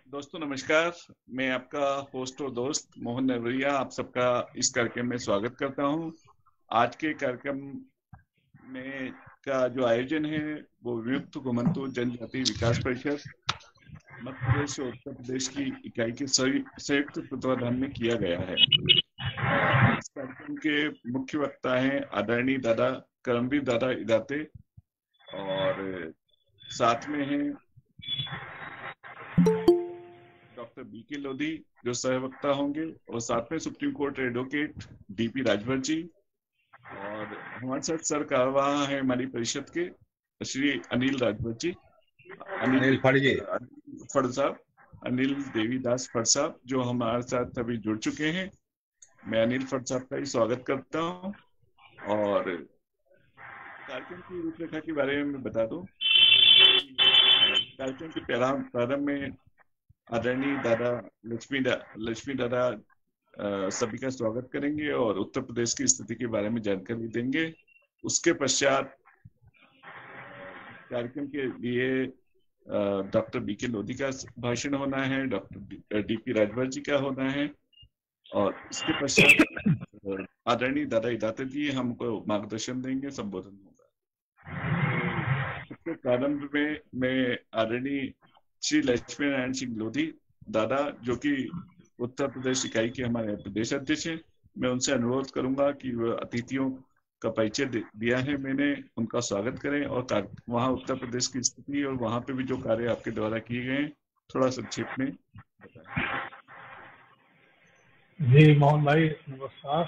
दोस्तों नमस्कार। मैं आपका होस्ट और दोस्त मोहन नरवरिया आप सबका इस कार्यक्रम में स्वागत करता हूं। आज के कार्यक्रम में का जो आयोजन है वो विमुक्त घुमंतु जनजाति विकास परिषद मध्य प्रदेश और उत्तर प्रदेश की इकाई के संयुक्त तत्वाधान में किया गया है। इस कार्यक्रम के मुख्य वक्ता हैं आदरणीय दादा करमवीर दादा इदाते और साथ में हैं डॉक्टर बीके लोधी जो सहवक्ता होंगे और साथ में Supreme Court advocate DP Rajbhar ji और हमारे साथ सर कार्यवाह है हमारी परिषद के श्री अनिल राजभर जी, अनिल फड़ जी, फड़ साहब, अनिल देवीदास फड़ साहब जो हमारे साथ अभी जुड़ चुके हैं। मैं अनिल फड़ साहब का ही स्वागत करता हूं और कार्यक्रम की रूपरेखा के बारे में बता दूं। कार्यक्रम के प्रारंभ में आदरणीय दादा लक्ष्मी दादा सभी का स्वागत करेंगे और उत्तर प्रदेश की स्थिति के बारे में जानकारी देंगे। उसके पश्चात कार्यक्रम के लिए डॉक्टर बीके लोधी का भाषण होना है, डॉक्टर डीपी राजभर जी का होना है और इसके पश्चात आदरणीय दादा इदाते जी हमको मार्गदर्शन देंगे, संबोधन होगा। सबसे प्रारंभ में मैं आदरणीय श्री लक्ष्मी नारायण सिंह लोधी दादा जो कि उत्तर प्रदेश इकाई के हमारे प्रदेश अध्यक्ष हैं, मैं उनसे अनुरोध करूंगा कि वह अतिथियों का परिचय दिया है मैंने, उनका स्वागत करें और वहाँ उत्तर प्रदेश की स्थिति और वहाँ पे भी जो कार्य आपके द्वारा किए गए हैं थोड़ा संक्षेप में बताएं। जी मोहन भाई नमस्कार।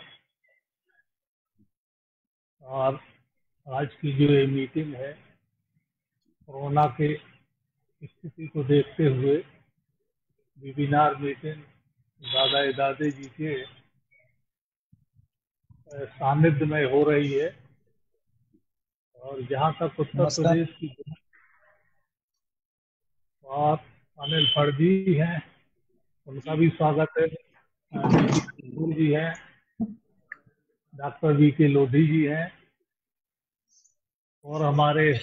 और आज की जो ये मीटिंग है कोरोना के स्थिति को देखते हुए वेबिनार मीटिंग दादा इदाते जी के सानिध्य में हो रही है और जहाँ तक उत्तर प्रदेश की बात अनिल फड़ जी हैं उनका भी स्वागत है, जी हैं, डॉक्टर बीके लोधी जी हैं और हमारे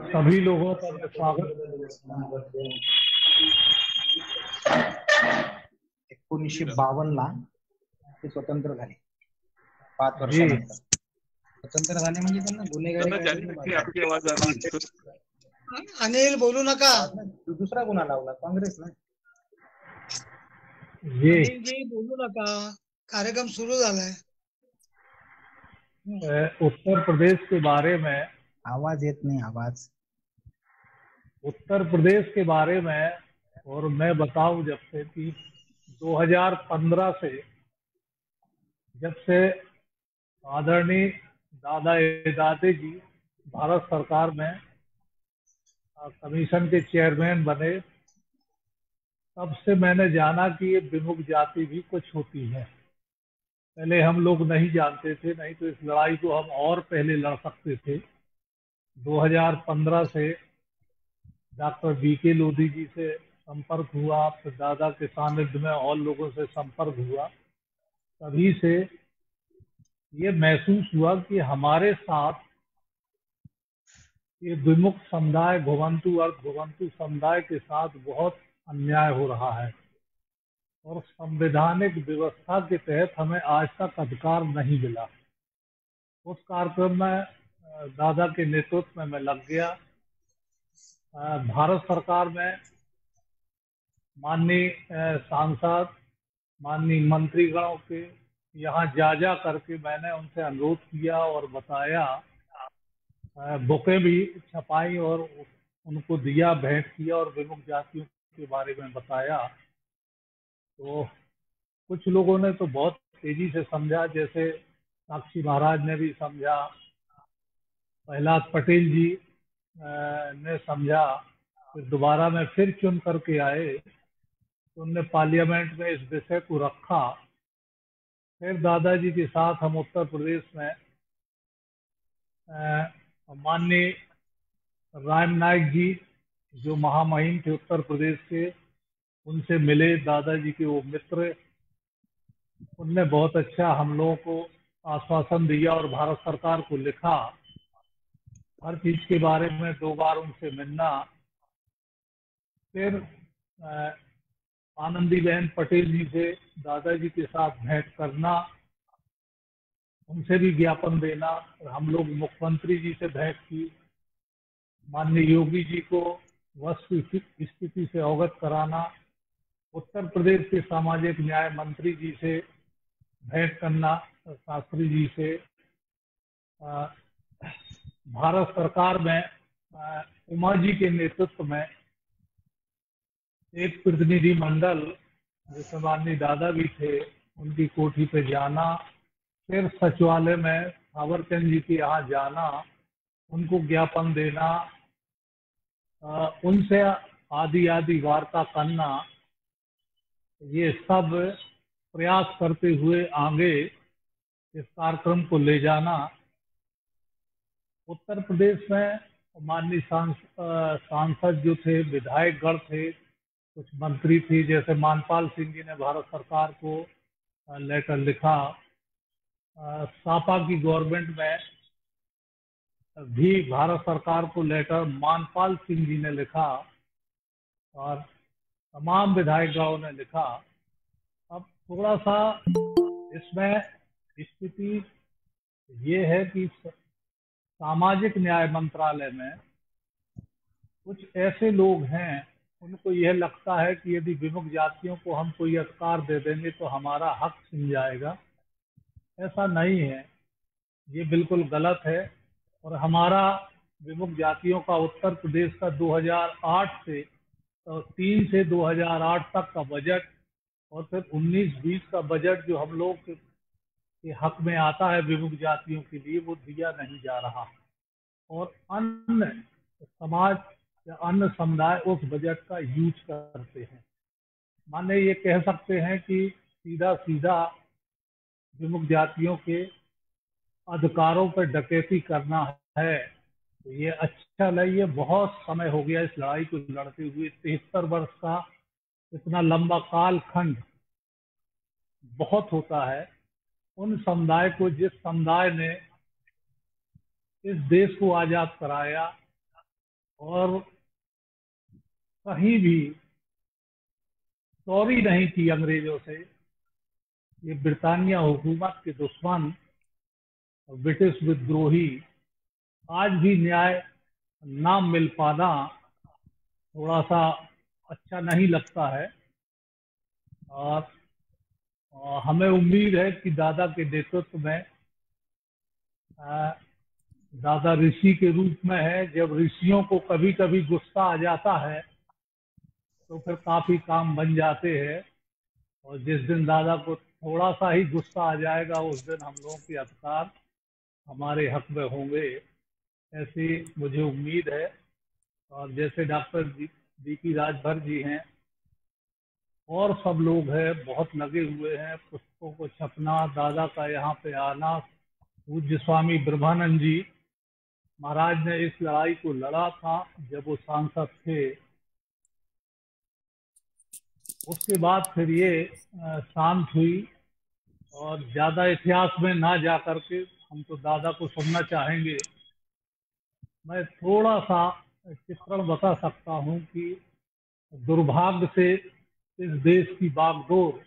सभी लोगों का मैं स्वागत। 1952ला ते स्वतंत्र झाले, 5 वर्षानंतर स्वतंत्र झाले म्हणजे त्यांना गुन्हेगारी। आपकी आवाज आ रही है? अनिल बोलू नका, दुसरा गुन्हा लावला काँग्रेस ना। जी बोलू नका, कार्यक्रम सुरू झालाय। उत्तर प्रदेश के बारे में आवाज येत नहीं, आवाज उत्तर प्रदेश के बारे में और मैं बताऊं जब से कि 2015 से जब से आदरणीय दादा इदाते जी भारत सरकार में कमीशन के चेयरमैन बने तब से मैंने जाना कि ये विमुख जाति भी कुछ होती है। पहले हम लोग नहीं जानते थे, नहीं तो इस लड़ाई को हम और पहले लड़ सकते थे। 2015 से डॉक्टर बीके लोधी जी से संपर्क हुआ, फिर दादा के सानिध्य में और लोगों से संपर्क हुआ, तभी से ये महसूस हुआ कि हमारे साथ ये विमुक्त समुदाय घुमंतु समुदाय के साथ बहुत अन्याय हो रहा है और संवैधानिक व्यवस्था के तहत हमें आज तक अधिकार नहीं मिला। उस कार्यक्रम में दादा के नेतृत्व में मैं लग गया। भारत सरकार में माननीय सांसद, माननीय मंत्रीगणों के यहाँ जा करके मैंने उनसे अनुरोध किया और बताया, बुकें भी छपाई और उनको दिया, भेंट किया और विमुख जातियों के बारे में बताया। तो कुछ लोगों ने तो बहुत तेजी से समझा, जैसे साक्षी महाराज ने भी समझा, प्रहलाद पटेल जी ने समझा, फिर दोबारा में फिर चुन करके आए तो उनने पार्लियामेंट में इस विषय को रखा। फिर दादाजी के साथ हम उत्तर प्रदेश में माननीय राम नाईक जी जो महामहिम थे उत्तर प्रदेश के, उनसे मिले। दादाजी के वो मित्र, उनने बहुत अच्छा हम लोगों को आश्वासन दिया और भारत सरकार को लिखा हर चीज के बारे में 2 बार उनसे मिलना, फिर आनंदीबेन पटेल जी से दादाजी के साथ भेंट करना, उनसे भी ज्ञापन देना। और हम लोग मुख्यमंत्री जी से भेंट की, माननीय योगी जी को वस्तु स्थिति से अवगत कराना, उत्तर प्रदेश के सामाजिक न्याय मंत्री जी से भेंट करना, शास्त्री जी से, भारत सरकार में उमा जी के नेतृत्व में एक प्रतिनिधि मंडल जिसमें माननीय दादा भी थे, उनकी कोठी पे जाना, फिर सचिवालय में सावरचंद जी के यहाँ जाना, उनको ज्ञापन देना, उनसे आदि आदि वार्ता करना, ये सब प्रयास करते हुए आगे इस कार्यक्रम को ले जाना। उत्तर प्रदेश में माननीय सांसद जो थे, विधायक गण थे, कुछ मंत्री थे, जैसे मानपाल सिंह जी ने भारत सरकार को लेटर लिखा। सापा की गवर्नमेंट में भी भारत सरकार को लेटर मानपाल सिंह जी ने लिखा और तमाम विधायकगणों ने लिखा। अब थोड़ा सा इसमें स्थिति ये है कि सामाजिक न्याय मंत्रालय में कुछ ऐसे लोग हैं, उनको यह लगता है कि यदि विमुक्त जातियों को हम कोई अधिकार दे देंगे तो हमारा हक छिन जाएगा। ऐसा नहीं है, ये बिल्कुल गलत है। और हमारा विमुक्त जातियों का उत्तर प्रदेश का 2008 से 3 से 2008 तक का बजट और फिर 19-20 का बजट जो हम लोग के हक में आता है विमुक्त जातियों के लिए, वो दिया नहीं जा रहा। और अन्य समाज या अन्य समुदाय उस बजट का यूज करते हैं। माने ये कह सकते हैं कि सीधा सीधा विमुक्त जातियों के अधिकारों पर डकैती करना है, तो ये अच्छा नहीं है। बहुत समय हो गया इस लड़ाई को लड़ते हुए, 73 वर्ष का इतना लंबा कालखंड बहुत होता है। उन समुदाय को, जिस समुदाय ने इस देश को आजाद कराया और कहीं भी चोरी नहीं की अंग्रेजों से, ये ब्रिटानिया हुकूमत के दुश्मन, ब्रिटिश विद्रोही, आज भी न्याय ना मिल पाना थोड़ा सा अच्छा नहीं लगता है। और हमें उम्मीद है कि दादा के नेतृत्व में, दादा ऋषि के रूप में है, जब ऋषियों को कभी कभी गुस्सा आ जाता है तो फिर काफी काम बन जाते हैं। और जिस दिन दादा को थोड़ा सा ही गुस्सा आ जाएगा, उस दिन हम लोगों के अधिकार हमारे हक में होंगे, ऐसी मुझे उम्मीद है। और जैसे डॉक्टर डीपी राजभर जी हैं और सब लोग हैं, बहुत लगे हुए हैं पुस्तकों को छपना, दादा का यहाँ पे आना। पूज्य स्वामी ब्रह्मानंद जी महाराज ने इस लड़ाई को लड़ा था जब वो सांसद थे। उसके बाद फिर ये शांत हुई। और ज्यादा इतिहास में ना जा करके हम तो दादा को सुनना चाहेंगे। मैं थोड़ा सा चित्रण बता सकता हूँ कि दुर्भाग्य से इस देश की बागडोर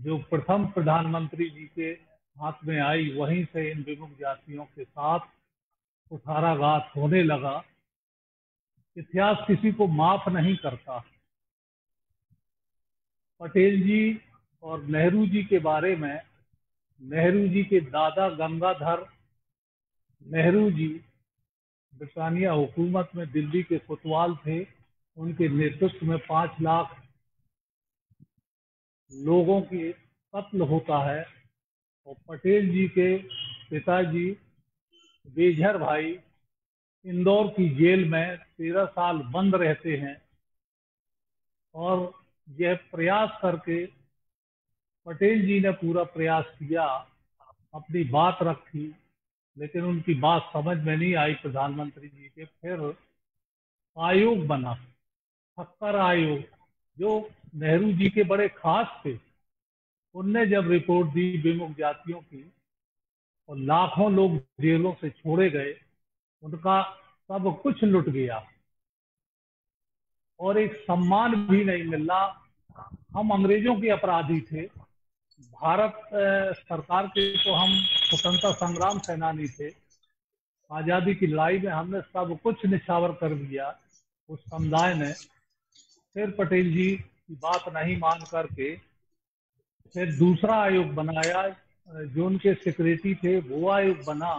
जो प्रथम प्रधानमंत्री जी के हाथ में आई, वहीं से इन विमुक्त जातियों के साथ कुठाराघात होने लगा। इतिहास किसी को माफ नहीं करता। पटेल जी और नेहरू जी के बारे में, नेहरू जी के दादा गंगाधर नेहरू जी ब्रिटानिया हुकूमत में दिल्ली के कोतवाल थे। उनके नेतृत्व में 5 लाख लोगों की कत्ल होता है। और पटेल जी के पिताजी बेझर भाई इंदौर की जेल में 13 साल बंद रहते हैं। और यह प्रयास करके पटेल जी ने पूरा प्रयास किया, अपनी बात रखी, लेकिन उनकी बात समझ में नहीं आई प्रधानमंत्री जी के। फिर आयोग बना, ठक्कर आयोग, जो नेहरू जी के बड़े खास थे। उनने जब रिपोर्ट दी विमुक्त जातियों की और लाखों लोग जेलों से छोड़े गए, उनका सब कुछ लुट गया और एक सम्मान भी नहीं मिला। हम अंग्रेजों के अपराधी थे, भारत सरकार के तो हम स्वतंत्रता संग्राम सेनानी थे। आजादी की लड़ाई में हमने सब कुछ निछावर कर दिया। उस समुदाय ने फिर पटेल जी की बात नहीं मान करके फिर दूसरा आयोग बनाया। जो उनके सेक्रेटरी थे वो आयोग बना,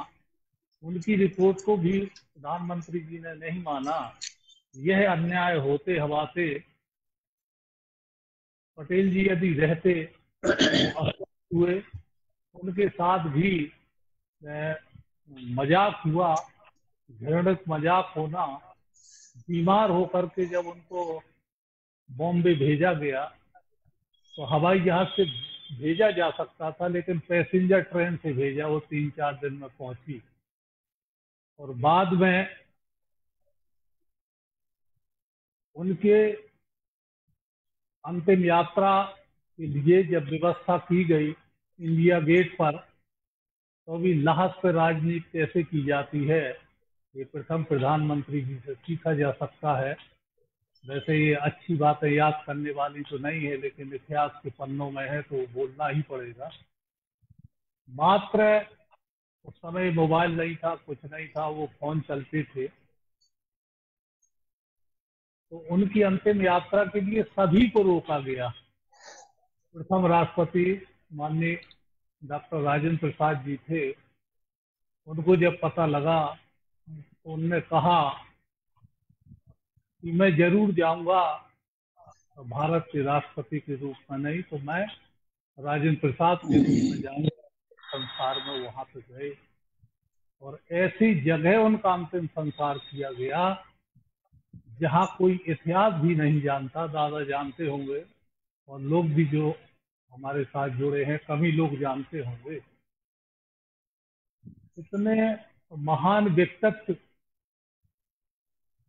उनकी रिपोर्ट को भी प्रधानमंत्री जी ने नहीं माना। यह अन्याय होते हवाते पटेल जी यदि रहते तो अस्वस्थ हुए, उनके साथ भी मजाक हुआ, घृणित मजाक होना। बीमार होकर के जब उनको बॉम्बे भेजा गया तो हवाई जहाज से भेजा जा सकता था, लेकिन पैसेंजर ट्रेन से भेजा। वो 3-4 दिन में पहुंची और बाद में उनके अंतिम यात्रा के लिए जब व्यवस्था की गई इंडिया गेट पर, तो भी लाहौस पर राजनीति कैसे की जाती है ये प्रथम प्रधानमंत्री जी से सीखा जा सकता है। वैसे ये अच्छी बातें याद करने वाली तो नहीं है, लेकिन इतिहास के पन्नों में है तो बोलना ही पड़ेगा। मात्र उस समय मोबाइल नहीं था, कुछ नहीं था, वो फोन चलते थे। तो उनकी अंतिम यात्रा के लिए सभी को रोका गया। प्रथम राष्ट्रपति माननीय डॉक्टर राजेंद्र प्रसाद जी थे, उनको जब पता लगा तो उन्होंने कहा कि मैं जरूर जाऊंगा, तो भारत के राष्ट्रपति के रूप में नहीं तो मैं राजेंद्र प्रसाद के रूप में जाऊंगा संसार में। वहां पे गए और ऐसी जगह उनका अंतिम संस्कार किया गया जहां कोई इतिहास भी नहीं जानता। दादा जानते होंगे और लोग भी जो हमारे साथ जुड़े हैं कम ही लोग जानते होंगे। इतने महान व्यक्तित्व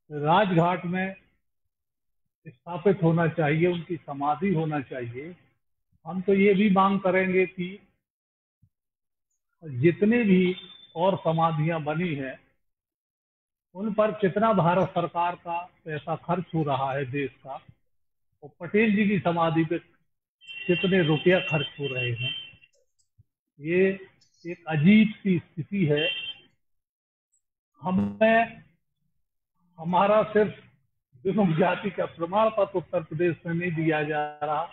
राजघाट में स्थापित होना चाहिए, उनकी समाधि होना चाहिए। हम तो ये भी मांग करेंगे कि जितने भी और समाधियां बनी हैं उन पर कितना भारत सरकार का पैसा खर्च हो रहा है देश का, और पटेल जी की समाधि पे कितने रुपया खर्च हो रहे हैं। ये एक अजीब सी स्थिति है। हमें हमारा सिर्फ विमुक्त जाति का प्रमाण पत्र उत्तर प्रदेश में नहीं दिया जा रहा।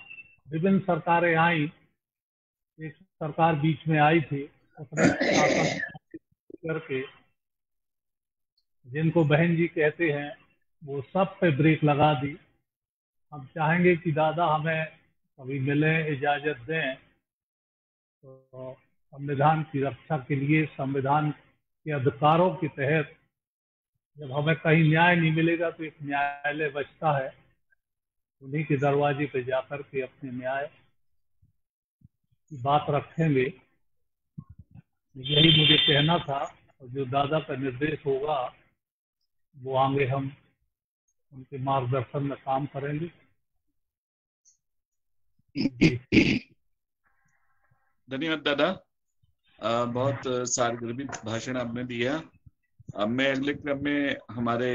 विभिन्न सरकारें आई, एक सरकार बीच में आई थी, उसने करके जिनको बहन जी कहते हैं वो सब पे ब्रेक लगा दी। हम चाहेंगे कि दादा हमें कभी मिलें, इजाजत दें तो संविधान की रक्षा के लिए, संविधान के अधिकारों के तहत जब हमें कहीं न्याय नहीं मिलेगा तो एक न्यायालय बचता है, उन्हीं के दरवाजे पे जाकर के अपने न्याय की बात रखेंगे। यही मुझे कहना था, और जो दादा का निर्देश होगा वो आगे हम उनके मार्गदर्शन में काम करेंगे। धन्यवाद दादा, बहुत सारगर्भित भाषण आपने दिया। अब मैं अगले क्रम में हमारे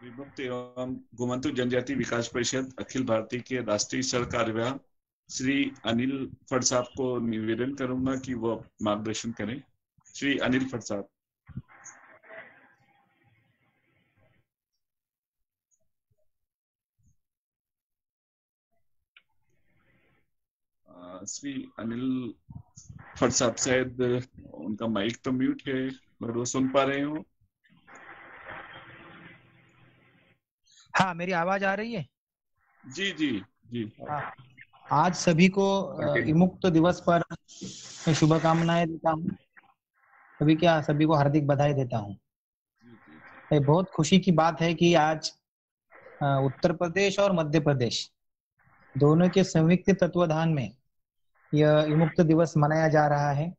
विमुक्त एवं गोमंतु जनजाति विकास परिषद अखिल भारतीय के राष्ट्रीय सह कार्यवाह श्री अनिल फट साहब को निवेदन करूंगा कि वो मार्गदर्शन करें। श्री अनिल फट साहब। श्री अनिल फट साहब, शायद उनका माइक तो म्यूट है, अगर वो सुन पा रहे हो। हाँ, मेरी आवाज आ रही है? जी जी जी। हाँ, आज सभी को विमुक्त दिवस पर मैं शुभकामनाएं देता हूँ। सभी को हार्दिक बधाई देता हूँ। ये बहुत खुशी की बात है कि आज उत्तर प्रदेश और मध्य प्रदेश दोनों के संयुक्त तत्वाधान में यह विमुक्त दिवस मनाया जा रहा है।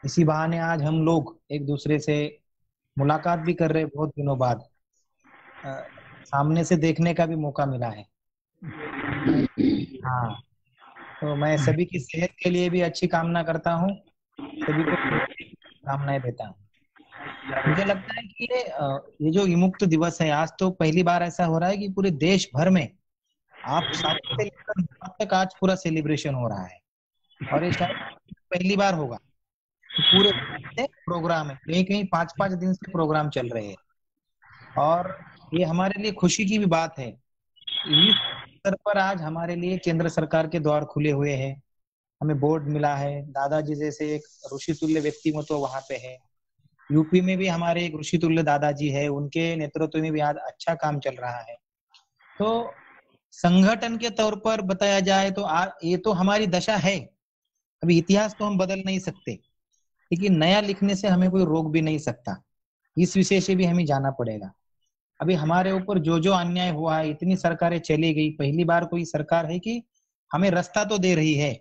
इसी बहाने आज हम लोग एक दूसरे से मुलाकात भी कर रहे हैं, बहुत दिनों बाद सामने से देखने का भी मौका मिला है। हाँ, तो मैं सभी की सेहत के लिए भी अच्छी कामना करता हूँ, सभी को कामनाएं देता हूँ। मुझे लगता है कि ये जो विमुक्त दिवस है, आज तो पहली बार ऐसा हो रहा है कि पूरे देश भर में आप 7 से लेकर 9 तक आज पूरा सेलिब्रेशन हो रहा है, और ये शायद पहली बार होगा। पूरे प्रोग्राम है, कहीं कहीं 5-5 दिन से प्रोग्राम चल रहे हैं, और ये हमारे लिए खुशी की भी बात है। इस स्तर पर आज हमारे लिए केंद्र सरकार के द्वार खुले हुए हैं, हमें बोर्ड मिला है, दादाजी जैसे एक ऋषितुल्य व्यक्तिमत्व वहां पे है। यूपी में भी हमारे एक ऋषितुल्य दादाजी है, उनके नेतृत्व में भी आज अच्छा काम चल रहा है। तो संगठन के तौर पर बताया जाए तो ये तो हमारी दशा है। अभी इतिहास तो हम बदल नहीं सकते, लेकिन नया लिखने से हमें कोई रोक भी नहीं सकता। इस विषय से भी हमें जाना पड़ेगा। अभी हमारे ऊपर जो जो अन्याय हुआ है, इतनी सरकारें चली गई, पहली बार कोई सरकार है कि हमें रास्ता तो दे रही है,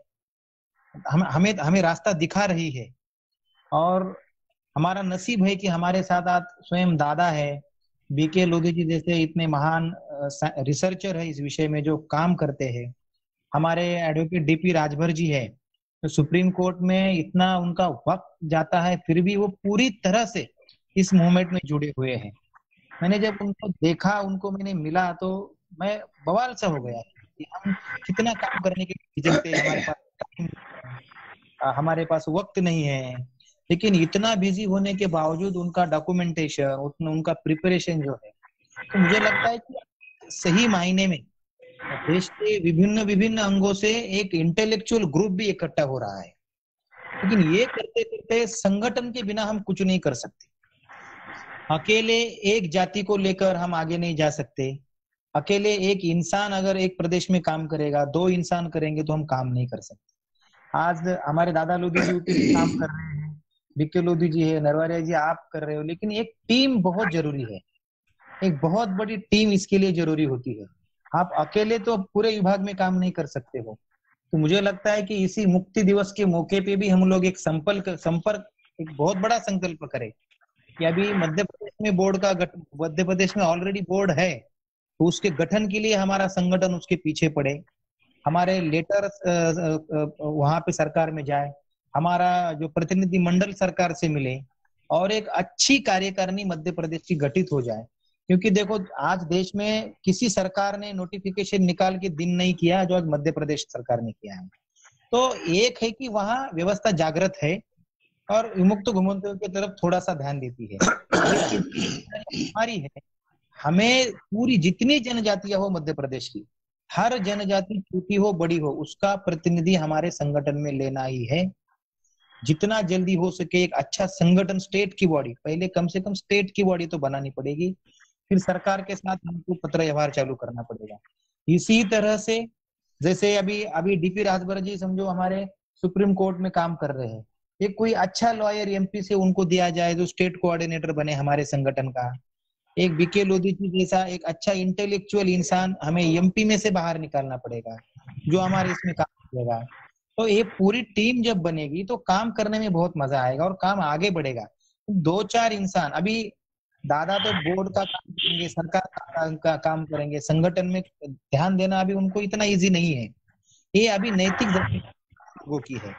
हमें रास्ता दिखा रही है। और हमारा नसीब है कि हमारे साथ आज स्वयं दादा है, बीके लोधी जी जैसे इतने महान रिसर्चर है इस विषय में जो काम करते हैं। हमारे एडवोकेट डीपी राजभर जी है, तो सुप्रीम कोर्ट में इतना उनका वक्त जाता है, फिर भी वो पूरी तरह से इस मूवमेंट में जुड़े हुए हैं। मैंने जब उनको देखा, उनको मैंने मिला, तो मैं बवाल सा हो गया कि हम कितना काम करने के लिए झिझकते हैं, हमारे पास वक्त नहीं है, लेकिन इतना बिजी होने के बावजूद उनका डॉक्यूमेंटेशन, उनका प्रिपरेशन जो है, तो मुझे लगता है कि सही मायने में देश के विभिन्न विभिन्न अंगों से एक इंटेलेक्चुअल ग्रुप भी इकट्ठा हो रहा है। लेकिन ये करते करते संगठन के बिना हम कुछ नहीं कर सकते। अकेले एक जाति को लेकर हम आगे नहीं जा सकते। अकेले एक इंसान अगर एक प्रदेश में काम करेगा, 2 इंसान करेंगे तो हम काम नहीं कर सकते। आज हमारे दादा लोधी जी काम कर रहे हैं, बीके लोधी जी है, नरवारिया जी आप कर रहे हो, लेकिन एक टीम बहुत जरूरी है। एक बहुत बड़ी टीम इसके लिए जरूरी होती है। आप अकेले तो पूरे विभाग में काम नहीं कर सकते हो। तो मुझे लगता है कि इसी मुक्ति दिवस के मौके पे भी हम लोग एक संपर्क एक बहुत बड़ा संकल्प करें कि अभी मध्य प्रदेश में मध्य प्रदेश में ऑलरेडी बोर्ड है, तो उसके गठन के लिए हमारा संगठन उसके पीछे पड़े, हमारे लेटर वहां पे सरकार में जाए, हमारा जो प्रतिनिधि मंडल सरकार से मिले, और एक अच्छी कार्यकारिणी मध्य प्रदेश की गठित हो जाए। क्योंकि देखो, आज देश में किसी सरकार ने नोटिफिकेशन निकाल के दिन नहीं किया जो आज मध्य प्रदेश सरकार ने किया है। तो एक है कि वहां व्यवस्था जागृत है और विमुक्त घुमंतों की तरफ थोड़ा सा ध्यान देती है। हमारी है, हमें पूरी जितनी जनजातियां हो मध्य प्रदेश की, हर जनजाति छोटी हो बड़ी हो, उसका प्रतिनिधि हमारे संगठन में लेना ही है। जितना जल्दी हो सके एक अच्छा संगठन, स्टेट की बॉडी, पहले कम से कम स्टेट की बॉडी तो बनानी पड़ेगी, फिर सरकार के साथ हमको पत्र व्यवहार चालू करना पड़ेगा। इसी तरह से जैसे अभी डीपी राजभर जी समझो हमारे सुप्रीम कोर्ट में काम कर रहे हैं, एक कोई अच्छा लॉयर एमपी से उनको दिया जाए जो स्टेट कोऑर्डिनेटर बने हमारे संगठन का। एक बीके लोधी जी जैसा एक अच्छा इंटेलेक्चुअल इंसान हमें एमपी में से बाहर निकालना पड़ेगा जो हमारे इसमें काम करेगा। तो ये पूरी टीम जब बनेगी तो काम करने में बहुत मजा आएगा और काम आगे बढ़ेगा। 2-4 इंसान, अभी दादा तो बोर्ड का काम करेंगे, सरकार का काम करेंगे, संगठन में ध्यान देना अभी उनको इतना इजी नहीं है। ये अभी नैतिक लोगों की है,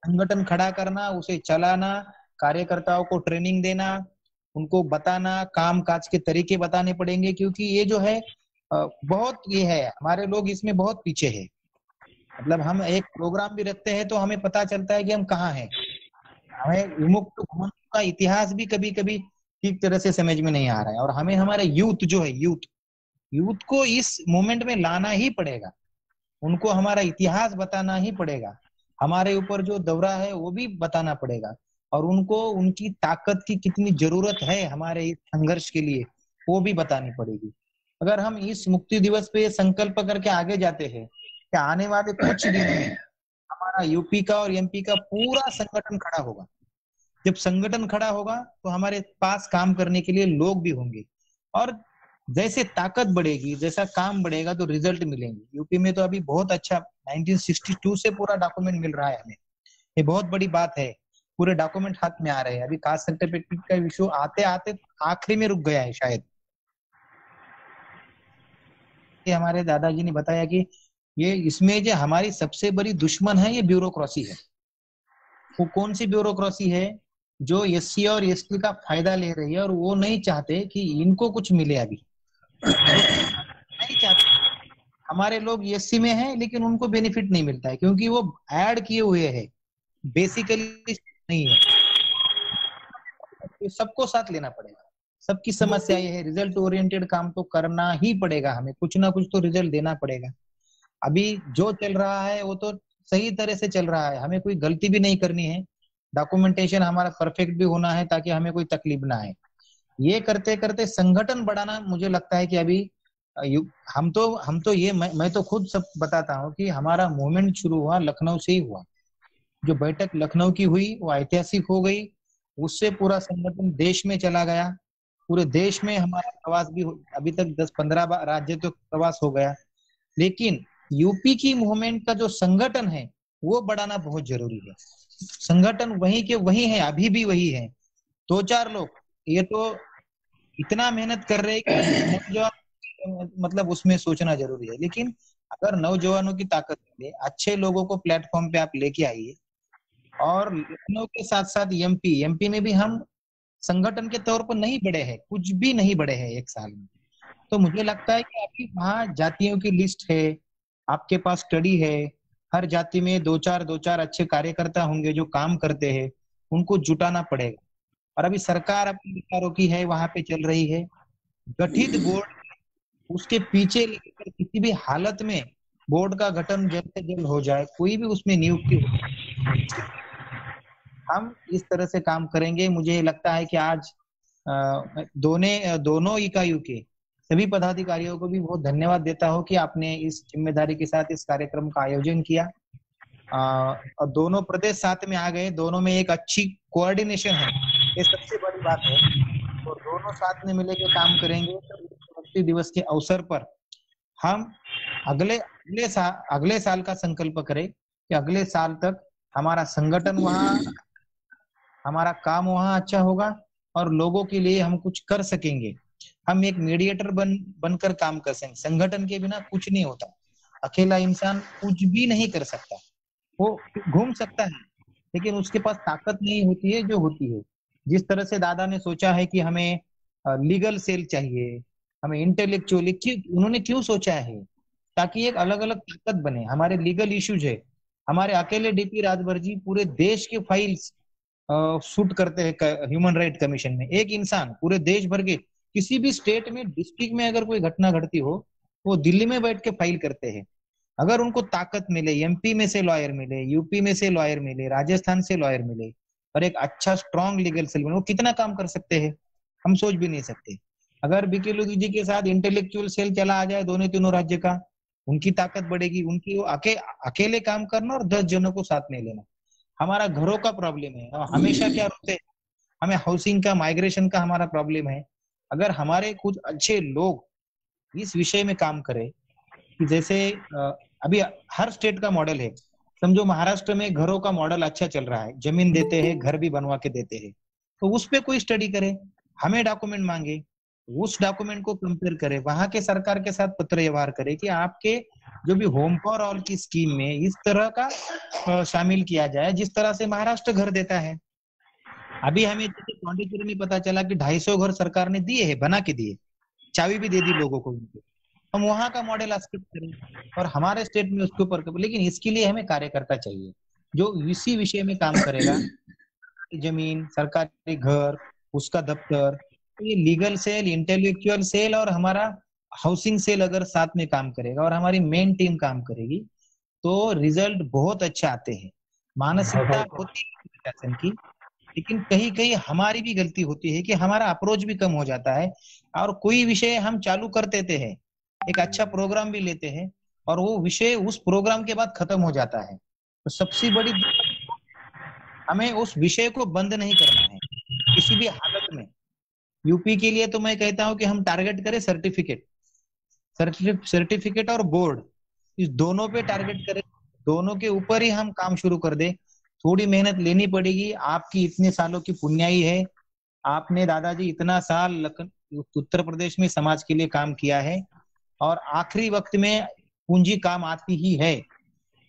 संगठन खड़ा करना, उसे चलाना, कार्यकर्ताओं को ट्रेनिंग देना, उनको बताना, काम काज के तरीके बताने पड़ेंगे। क्योंकि ये जो है बहुत ये है, हमारे लोग इसमें बहुत पीछे है। मतलब हम एक प्रोग्राम भी रखते हैं तो हमें पता चलता है कि हम कहाँ हैं। हमें विमुक्त घुमंत का इतिहास भी कभी कभी ठीक तरह से समझ में नहीं आ रहा है, और हमें हमारे यूथ जो है, यूथ को इस मोमेंट में लाना ही पड़ेगा, उनको हमारा इतिहास बताना ही पड़ेगा, हमारे ऊपर जो दौरा है वो भी बताना पड़ेगा, और उनको उनकी ताकत की कितनी जरूरत है हमारे इस संघर्ष के लिए वो भी बतानी पड़ेगी। अगर हम इस मुक्ति दिवस पे संकल्प करके आगे जाते हैं कि आने वाले कुछ दिनों में हमारा यूपी का और एमपी का पूरा संगठन खड़ा होगा, जब संगठन खड़ा होगा तो हमारे पास काम करने के लिए लोग भी होंगे, और जैसे ताकत बढ़ेगी, जैसा काम बढ़ेगा तो रिजल्ट मिलेंगे। यूपी में तो अभी बहुत अच्छा 1962 से पूरा डॉक्यूमेंट मिल रहा है हमें, ये बहुत बड़ी बात है, पूरे डॉक्यूमेंट हाथ में आ रहे हैं। अभी कास्ट सर्टिफिकेट का इशू आते आते आखिरी में रुक गया है शायद। हमारे दादाजी ने बताया कि ये इसमें जो हमारी सबसे बड़ी दुश्मन है ये ब्यूरोक्रेसी है। वो कौन सी ब्यूरोक्रेसी है? जो एससी और एसटी का फायदा ले रही है और वो नहीं चाहते कि इनको कुछ मिले। अभी नहीं चाहते। हमारे लोग एससी में हैं लेकिन उनको बेनिफिट नहीं मिलता है क्योंकि वो ऐड किए हुए हैं, बेसिकली नहीं है। तो सबको साथ लेना पड़ेगा, सबकी समस्या ये है। रिजल्ट ओरिएंटेड काम तो करना ही पड़ेगा, हमें कुछ ना कुछ तो रिजल्ट देना पड़ेगा। अभी जो चल रहा है वो तो सही तरह से चल रहा है, हमें कोई गलती भी नहीं करनी है, डॉक्यूमेंटेशन हमारा परफेक्ट भी होना है ताकि हमें कोई तकलीफ ना आए। ये करते करते संगठन बढ़ाना, मुझे लगता है कि अभी हम तो ये मैं तो खुद सब बताता हूँ कि हमारा मूवमेंट शुरू हुआ लखनऊ से ही हुआ। जो बैठक लखनऊ की हुई वो ऐतिहासिक हो गई, उससे पूरा संगठन देश में चला गया। पूरे देश में हमारा प्रवास भी अभी तक 10-15 राज्य तो प्रवास हो गया। लेकिन यूपी की मूवमेंट का जो संगठन है वो बढ़ाना बहुत जरूरी है। संगठन वही के वही है, अभी भी वही है। 2-4 लोग ये तो इतना मेहनत कर रहे हैं कि नौजवान मतलब उसमें सोचना जरूरी है। लेकिन अगर नौजवानों की ताकत है, अच्छे लोगों को प्लेटफॉर्म पे आप लेके आइए। और लखनऊ के साथ साथ एमपी में भी हम संगठन के तौर पर नहीं बढ़े हैं, कुछ भी नहीं बढ़े हैं 1 साल में। तो मुझे लगता है कि अभी वहाँ जातियों की लिस्ट है, आपके पास स्टडी है, हर जाति में 2-4 अच्छे कार्यकर्ता होंगे जो काम करते हैं, उनको जुटाना पड़ेगा। और अभी सरकार अपने विचारों की है, वहां पे चल रही है। गठित बोर्ड, उसके पीछे लेकर किसी भी हालत में बोर्ड का गठन जल्द से जल्द हो जाए, कोई भी उसमें नियुक्ति हो, हम इस तरह से काम करेंगे। मुझे लगता है कि आज दोनों इकाइयों के सभी पदाधिकारियों को भी बहुत धन्यवाद देता हूं कि आपने इस जिम्मेदारी के साथ इस कार्यक्रम का आयोजन किया। और दोनों प्रदेश साथ में आ गए, दोनों में एक अच्छी कोऑर्डिनेशन है, ये सबसे बड़ी बात है। और दोनों साथ में मिलकर काम करेंगे तो राष्ट्रीय दिवस के अवसर पर हम अगले साल का संकल्प करें कि अगले साल तक हमारा संगठन वहाँ, हमारा काम वहाँ अच्छा होगा और लोगों के लिए हम कुछ कर सकेंगे। हम एक मीडिएटर बनकर काम कर सकेंगे। संगठन के बिना कुछ नहीं होता, अकेला इंसान कुछ भी नहीं कर सकता। वो घूम सकता है लेकिन उसके पास ताकत नहीं होती है जो होती है। जिस तरह से दादा ने सोचा है कि हमें लीगल सेल चाहिए, हमें इंटेलेक्चुअली, उन्होंने क्यों सोचा है? ताकि एक अलग अलग ताकत बने। हमारे लीगल इश्यूज है, हमारे अकेले डीपी राजभर जी पूरे देश के फाइल्स शूट करते हैं ह्यूमन राइट कमीशन में। एक इंसान पूरे देश भर के किसी भी स्टेट में, डिस्ट्रिक्ट में अगर कोई घटना घटती हो, वो दिल्ली में बैठ के फाइल करते हैं। अगर उनको ताकत मिले, एमपी में से लॉयर मिले, यूपी में से लॉयर मिले, राजस्थान से लॉयर मिले और एक अच्छा स्ट्रॉन्ग लीगल सेल मिले, वो कितना काम कर सकते हैं हम सोच भी नहीं सकते। अगर बीके लोधी जी के साथ इंटेलेक्चुअल सेल चला आ जाए दोनों तीनों राज्य का, उनकी ताकत बढ़ेगी। उनकी वो अकेले काम करना और 10 जनों को साथ नहीं लेना। हमारा घरों का प्रॉब्लम है, हमेशा क्या रोते हैं, हमें हाउसिंग का, माइग्रेशन का हमारा प्रॉब्लम है। अगर हमारे कुछ अच्छे लोग इस विषय में काम करें कि जैसे अभी हर स्टेट का मॉडल है, समझो महाराष्ट्र में घरों का मॉडल अच्छा चल रहा है, जमीन देते हैं, घर भी बनवा के देते हैं, तो उस पे कोई स्टडी करे, हमें डॉक्यूमेंट मांगे, उस डॉक्यूमेंट को कंपेयर करे, वहां के सरकार के साथ पत्र व्यवहार करे कि आपके जो भी होम फॉर ऑल की स्कीम में इस तरह का शामिल किया जाए जिस तरह से महाराष्ट्र घर देता है। अभी हमें पौंडीचेरी में पता चला कि 250 घर सरकार ने दिए है, बना के दिए, चाबी भी दे दी लोगों को। हम वहां का मॉडल एक्सेप्ट करें और हमारे स्टेट में उसके ऊपर, लेकिन इसके लिए हमें कार्यकर्ता चाहिए जो इसी विषय में काम करेगा। जमीन, सरकारी घर, उसका दफ्तर, ये लीगल सेल, इंटेलेक्चुअल सेल और हमारा हाउसिंग सेल अगर साथ में काम करेगा और हमारी मेन टीम काम करेगी तो रिजल्ट बहुत अच्छे आते हैं। मानसिकता होती है प्रशासन की, लेकिन कहीं कहीं हमारी भी गलती होती है कि हमारा अप्रोच भी कम हो जाता है और कोई विषय हम चालू कर देते हैं, एक अच्छा प्रोग्राम भी लेते हैं और वो विषय उस प्रोग्राम के बाद खत्म हो जाता है। तो सबसे बड़ी हमें उस विषय को बंद नहीं करना है किसी भी हालत में। यूपी के लिए तो मैं कहता हूं कि हम टारगेट करें सर्टिफिकेट और बोर्ड, इस दोनों पे टारगेट करें, दोनों के ऊपर ही हम काम शुरू कर दे। थोड़ी मेहनत लेनी पड़ेगी, आपकी इतने सालों की पुण्याई है, आपने दादाजी इतना साल उत्तर प्रदेश में समाज के लिए काम किया है और आखिरी वक्त में पूंजी काम आती ही है।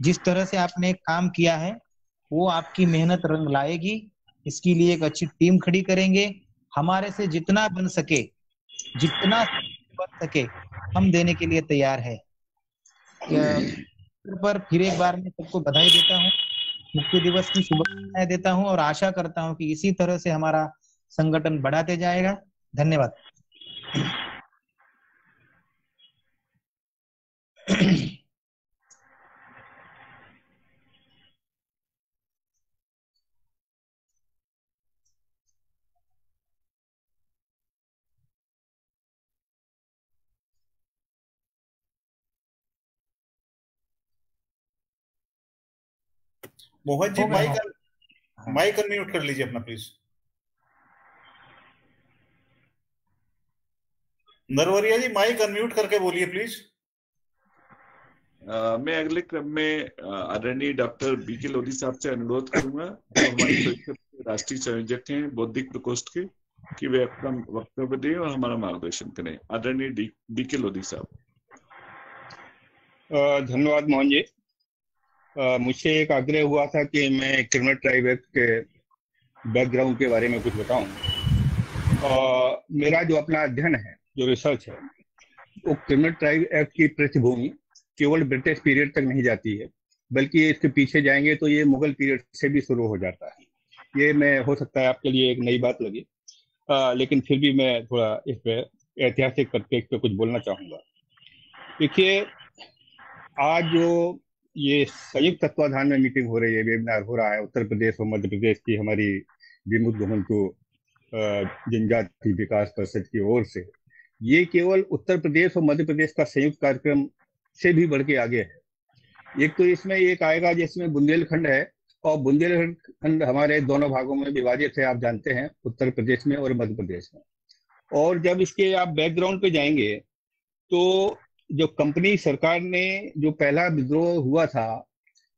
जिस तरह से आपने काम किया है वो आपकी मेहनत रंग लाएगी इसके लिए एक अच्छी टीम खड़ी करेंगे। हमारे से जितना बन सके हम देने के लिए तैयार है। पर फिर एक बार मैं सबको बधाई देता हूँ, मुक्ति दिवस की शुभकामनाएं देता हूँ और आशा करता हूँ कि इसी तरह से हमारा संगठन बढ़ाते जाएगा। धन्यवाद। मोहन जी हो गया, माइक अनम्यूट कर लीजिए अपना please. Narwariya ji mic unmute करके बोलिए प्लीज। मैं अगले क्रम में आदरणीय डॉक्टर बीके लोधी साहब से अनुरोध करूंगा, जो हमारे परिषद के राष्ट्रीय संयोजक हैं बौद्धिक प्रकोष्ठ के, कि वे अपना वक्तव्य दें और हमारा मार्गदर्शन करें। आदरणीय बीके लोधी साहब। धन्यवाद मोहन जी। मुझसे एक आग्रह हुआ था कि मैं क्रिमिनल ट्राइब एक्ट के बैकग्राउंड के बारे में कुछ बताऊं। मेरा जो अपना अध्ययन है, जो रिसर्च है, वो क्रिमिनल ट्राइब एक्ट की पृष्ठभूमि केवल ब्रिटिश पीरियड तक नहीं जाती है, बल्कि इसके पीछे जाएंगे तो ये मुगल पीरियड से भी शुरू हो जाता है। ये मैं हो सकता है आपके लिए एक नई बात लगी, लेकिन फिर भी मैं थोड़ा इस पे ऐतिहासिक परिप्रेक्ष्य पे कुछ बोलना चाहूँगा। देखिए, आज जो ये संयुक्त तत्वाधान में मीटिंग हो रही है, वेबिनार हो रहा है उत्तर प्रदेश और मध्य प्रदेश की हमारी विमुक्त घुमंतु जनजाति विकास परिषद की ओर से, ये केवल उत्तर प्रदेश और मध्य प्रदेश का संयुक्त कार्यक्रम से भी बढ़ के आगे है। एक तो इसमें एक आएगा जिसमें बुंदेलखंड है, और बुंदेलखंड हमारे दोनों भागों में विभाजित है, आप जानते हैं, उत्तर प्रदेश में और मध्य प्रदेश में। और जब इसके आप बैकग्राउंड पे जाएंगे तो जो कंपनी सरकार ने जो पहला विद्रोह हुआ था,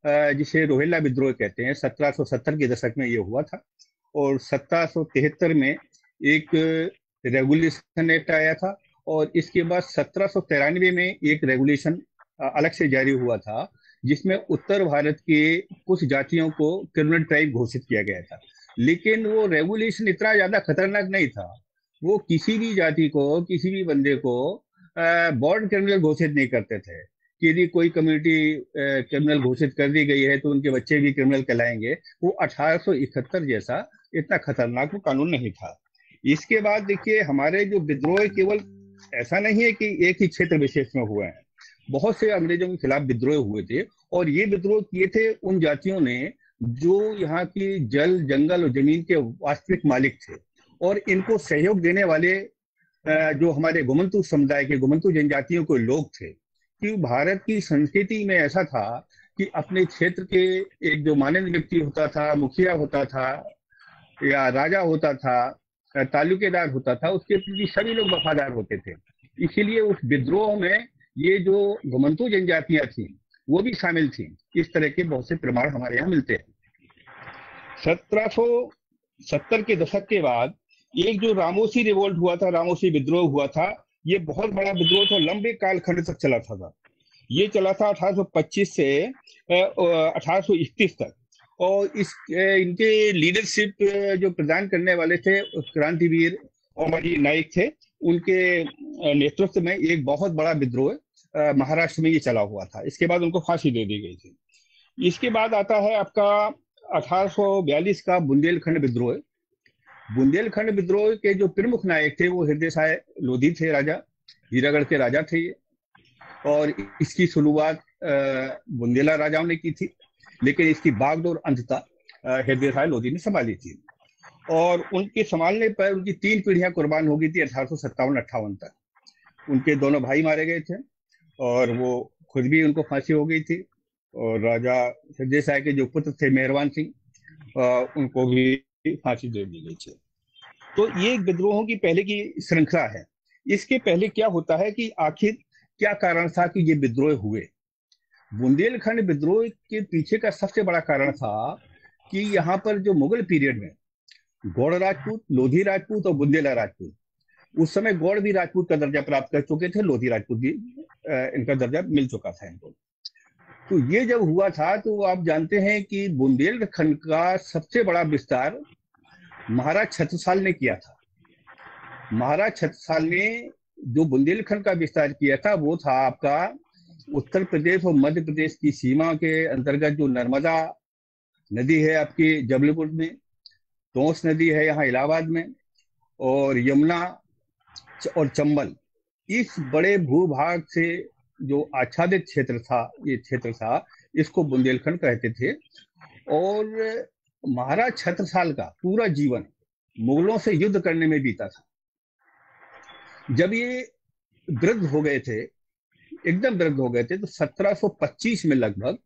जिसे रोहिल्ला विद्रोह कहते हैं, 1770 के दशक में ये हुआ था, और 1773 में एक रेगुलेशन एक्ट आया था, और इसके बाद 1793 में एक रेगुलेशन अलग से जारी हुआ था, जिसमें उत्तर भारत के कुछ जातियों को क्रिमिनल ट्राइब घोषित किया गया था। लेकिन वो रेगुलेशन इतना ज्यादा खतरनाक नहीं था, वो किसी भी जाति को, किसी भी बंदे को बॉर्न क्रिमिनल घोषित नहीं करते थे कि यदि कोई कम्युनिटी क्रिमिनल घोषित कर दी गई है तो उनके बच्चे भी क्रिमिनल कहलाएंगे। वो 1871 जैसा इतना खतरनाक वो कानून नहीं था। इसके बाद देखिए, हमारे जो विद्रोह केवल ऐसा नहीं है कि एक ही क्षेत्र विशेष में हुए हैं, बहुत से अंग्रेजों के खिलाफ विद्रोह हुए थे, और ये विद्रोह किए थे उन जातियों ने जो यहाँ की जल, जंगल और जमीन के वास्तविक मालिक थे, और इनको सहयोग देने वाले जो हमारे घुमंतु समुदाय के, घुमंतु जनजातियों के लोग थे। कि भारत की संस्कृति में ऐसा था कि अपने क्षेत्र के एक जो माननीय व्यक्ति होता था, मुखिया होता था या राजा होता था, तालुकेदार होता था, उसके प्रति सभी लोग वफादार होते थे। इसीलिए उस विद्रोह में ये जो घुमंतु जनजातियां थी वो भी शामिल थी। इस तरह के बहुत से प्रमाण हमारे यहाँ मिलते हैं। 1770 के दशक के बाद एक जो रामोसी रिवोल्ट हुआ था, रामोसी विद्रोह हुआ था, ये बहुत बड़ा विद्रोह था, लंबे कालखंड तक चला था। ये चला था 1825 से 1831 तक, और इनके लीडरशिप जो प्रदान करने वाले थे क्रांतिवीर अमरजी नाइक थे। उनके नेतृत्व में एक बहुत बड़ा विद्रोह महाराष्ट्र में ये चला हुआ था। इसके बाद उनको फांसी दे दी गई थी। इसके बाद आता है आपका 1842 का बुंदेलखंड विद्रोह। बुंदेलखंड विद्रोह के जो प्रमुख नायक थे वो हृदय साय लोधी थे, राजा, हीरागढ़ के राजा थे ये, और इसकी शुरुआत बुंदेला राजाओं ने की थी, लेकिन इसकी बागडोर अंततः हृदय साय लोधी ने संभाली थी, और उनके संभालने पर उनकी 3 पीढ़ियां कुर्बान हो गई थी 1857-58 तक। उनके दोनों भाई मारे गए थे, और वो खुद भी उनको फांसी हो गई थी, और राजा हृदय साय के जो पुत्र थे मेहरबान सिंह, उनको भी फांसी दे दी गई थी। तो ये विद्रोहों की पहले की श्रृंखला है। इसके पहले क्या होता है कि आखिर क्या कारण था कि ये विद्रोह हुए। बुंदेलखंड विद्रोह के पीछे का सबसे बड़ा कारण था कि यहाँ पर जो मुगल पीरियड में गौड़ राजपूत, लोधी राजपूत और बुंदेला राजपूत, उस समय गौड़ भी राजपूत का दर्जा प्राप्त कर चुके थे, लोधी राजपूत भी इनका दर्जा मिल चुका था इनको। तो ये जब हुआ था तो आप जानते हैं कि बुंदेलखंड का सबसे बड़ा विस्तार महाराज छत्रसाल ने किया था। महाराज छत्रसाल ने जो बुंदेलखंड का विस्तार किया था वो था आपका उत्तर प्रदेश और मध्य प्रदेश की सीमा के अंतर्गत जो नर्मदा नदी है आपकी जबलपुर में, तोंस नदी है यहाँ इलाहाबाद में, और यमुना और चंबल, इस बड़े भूभाग से जो आच्छादित क्षेत्र था, ये क्षेत्र था, इसको बुंदेलखंड कहते थे। और महाराज छत्रसाल का पूरा जीवन मुगलों से युद्ध करने में बीता था। जब ये वृद्ध हो गए थे, एकदम वृद्ध हो गए थे, तो 1725 में लगभग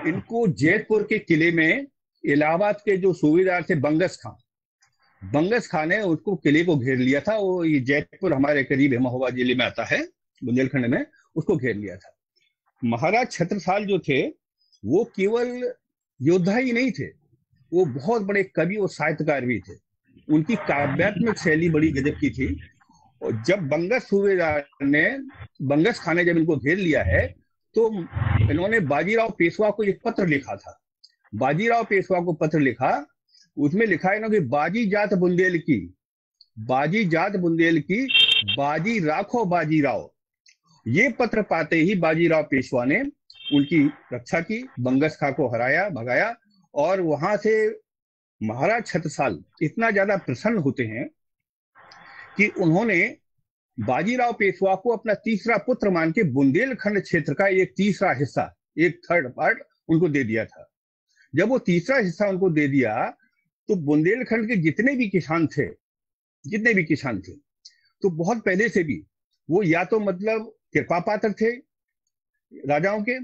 इनको जयपुर के किले में इलाहाबाद के जो सूबेदार थे बंगस खान ने उसको किले को घेर लिया था। वो ये जयपुर हमारे करीब है, महोबा जिले में आता है, बुंदेलखंड में, उसको घेर लिया था। महाराज छत्रसाल जो थे वो केवल योद्धा ही नहीं थे, वो बहुत बड़े कवि और साहित्यकार भी थे। उनकी काव्यात्मक शैली बड़ी गजब की थी। और जब बंगस खान ने जब इनको घेर लिया है तो इन्होंने बाजीराव पेशवा को एक पत्र लिखा था। बाजीराव पेशवा को पत्र लिखा, उसमें लिखा है इन्होंने, बाजी जात बुंदेल की, बाजी राखो बाजीराव। ये पत्र पाते ही बाजीराव पेशवा ने उनकी रक्षा की, बंगस खां को हराया, भगाया। और वहां से महाराज छत्रसाल इतना ज्यादा प्रसन्न होते हैं कि उन्होंने बाजीराव पेशवा को अपना तीसरा पुत्र मान के बुंदेलखंड क्षेत्र का एक तीसरा हिस्सा, एक थर्ड पार्ट उनको दे दिया था। जब वो तीसरा हिस्सा उनको दे दिया तो बुंदेलखंड के जितने भी किसान थे तो बहुत पहले से भी वो या तो मतलब कृपा पात्र थे राजाओं के,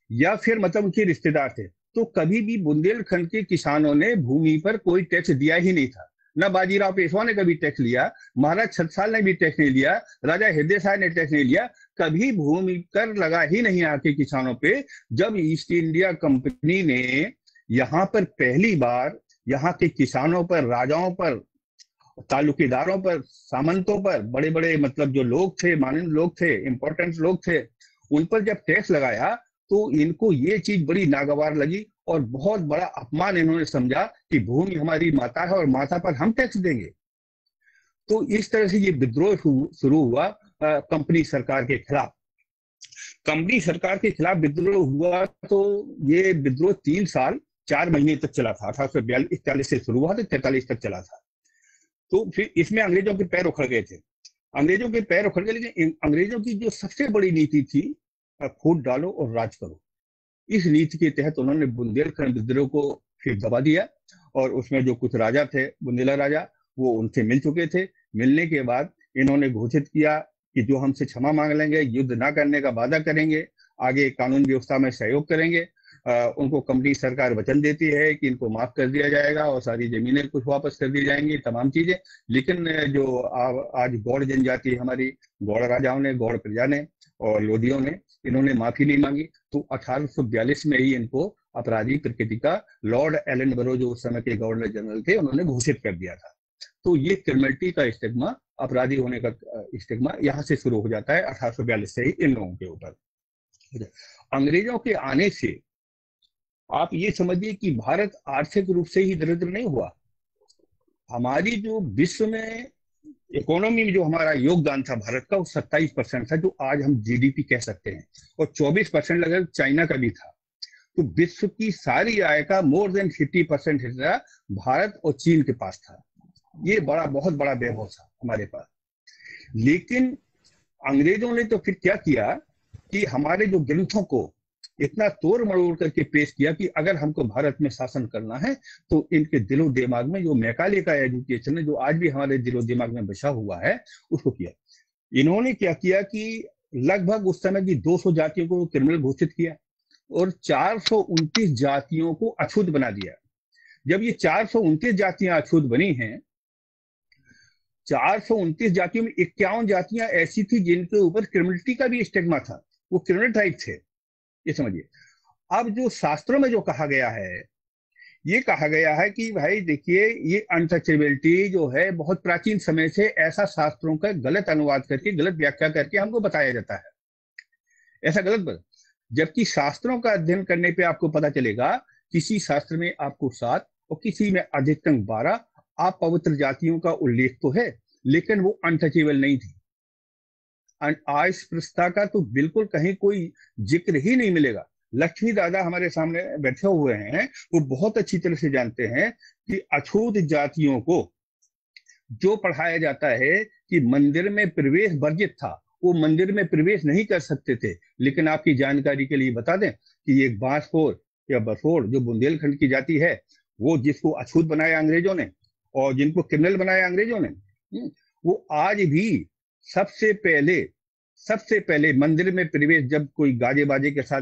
या फिर मतलब उनके रिश्तेदार थे। तो कभी भी बुंदेलखंड के किसानों ने भूमि पर कोई टैक्स दिया ही नहीं था। न बाजीराव पेशवा ने कभी टैक्स लिया, महाराज छत्रसाल ने भी टैक्स नहीं लिया, राजा हृदय साय ने टैक्स नहीं लिया, कभी भूमि कर लगा ही नहीं आके किसानों पे। जब ईस्ट इंडिया कंपनी ने यहाँ पर पहली बार यहाँ के किसानों पर, राजाओं पर, तालुकेदारों पर, सामंतों पर, बड़े बड़े मतलब जो लोग थे, माननीय लोग थे, इंपॉर्टेंट लोग थे, उन पर जब टैक्स लगाया तो इनको ये चीज बड़ी नागवार लगी और बहुत बड़ा अपमान इन्होंने समझा कि भूमि हमारी माता है और माता पर हम टैक्स देंगे। तो इस तरह से ये विद्रोह शुरू हुआ कंपनी सरकार के खिलाफ। कंपनी सरकार के खिलाफ विद्रोह हुआ तो ये विद्रोह 3 साल 4 महीने तक चला था। 1841 से शुरू हुआ तो 43 तक चला था। तो फिर इसमें अंग्रेजों के पैर उखड़ गए थे, लेकिन अंग्रेजों की जो सबसे बड़ी नीति थी, फूट डालो और राज करो, इस नीति के तहत उन्होंने बुंदेलखंड विद्रोह को फिर दबा दिया। और उसमें जो कुछ राजा थे, बुंदेला राजा, वो उनसे मिल चुके थे। मिलने के बाद इन्होंने घोषित किया कि जो हमसे क्षमा मांग लेंगे, युद्ध ना करने का वादा करेंगे, आगे कानून व्यवस्था में सहयोग करेंगे। उनको कंपनी सरकार वचन देती है कि इनको माफ कर दिया जाएगा और सारी जमीनें कुछ वापस कर दी जाएंगी, तमाम चीजें। लेकिन जो आज गौड़ जनजाति, हमारी गौड़ राजाओं ने, गौड़ प्रजा ने और लोधियों ने, इन्होंने माफी नहीं मांगी। तो 1842 में ही इनको अपराधी प्रकृति का लॉर्ड एलनबरो, जो उस समय के गवर्नर जनरल थे, उन्होंने घोषित कर दिया था। तो ये क्रिमिनलिटी का स्टिग्मा, अपराधी होने का स्टिग्मा यहाँ से शुरू हो जाता है 1842 से ही इन लोगों के ऊपर। अंग्रेजों के आने से आप ये समझिए कि भारत आर्थिक रूप से ही दरिद्र नहीं हुआ। हमारी जो विश्व में इकोनॉमी में जो हमारा योगदान था भारत का, वो 27% था, जो आज हम जीडीपी कह सकते हैं, और 24% लगभग चाइना का भी था। तो विश्व की सारी आय का मोर देन 50% हिस्सा भारत और चीन के पास था। ये बहुत बड़ा वैभव था हमारे पास। लेकिन अंग्रेजों ने तो फिर क्या किया कि हमारे जो ग्रंथों को इतना तोड़ मरोड़ करके पेश किया कि अगर हमको भारत में शासन करना है तो इनके दिलो दिमाग में जो मैकाले का एजुकेशन है, जो आज भी हमारे दिलो दिमाग में बसा हुआ है, उसको किया। इन्होंने क्या किया कि लगभग उस समय की 200 जातियों को क्रिमिनल घोषित किया और 429 जातियों को अछूत बना दिया। जब ये 429 जातियां अछूत बनी हैं, 429 जातियों में 51 जातियां ऐसी थी जिनके ऊपर क्रिमिनलिटी का भी स्टिग्मा था, वो क्रिमिनल टाइप थे, ये समझिए। अब जो शास्त्रों में जो कहा गया है, ये कहा गया है कि भाई देखिए, ये अनटचेबिलिटी जो है बहुत प्राचीन समय से ऐसा शास्त्रों का गलत अनुवाद करके, गलत व्याख्या करके हमको बताया जाता है, ऐसा गलत। जबकि शास्त्रों का अध्ययन करने पे आपको पता चलेगा, किसी शास्त्र में आपको 7 और किसी में अधिकतम 12, अपवित्र जातियों का उल्लेख तो है, लेकिन वो अनटचेबल नहीं थी। अस्पृश्यता का तो बिल्कुल कहीं कोई जिक्र ही नहीं मिलेगा। लक्ष्मी दादा हमारे सामने बैठे हुए हैं, वो बहुत अच्छी तरह से जानते हैं कि अछूत जातियों को जो पढ़ाया जाता है कि मंदिर में प्रवेश वर्जित था, वो मंदिर में प्रवेश नहीं कर सकते थे। लेकिन आपकी जानकारी के लिए बता दें कि ये बांसफोर या बसोड़ जो बुंदेलखंड की जाति है, वो जिसको अछूत बनाया अंग्रेजों ने और जिनको क्रिमिनल बनाया अंग्रेजों ने, वो आज भी सबसे पहले मंदिर में प्रवेश, जब कोई गाजे बाजे के साथ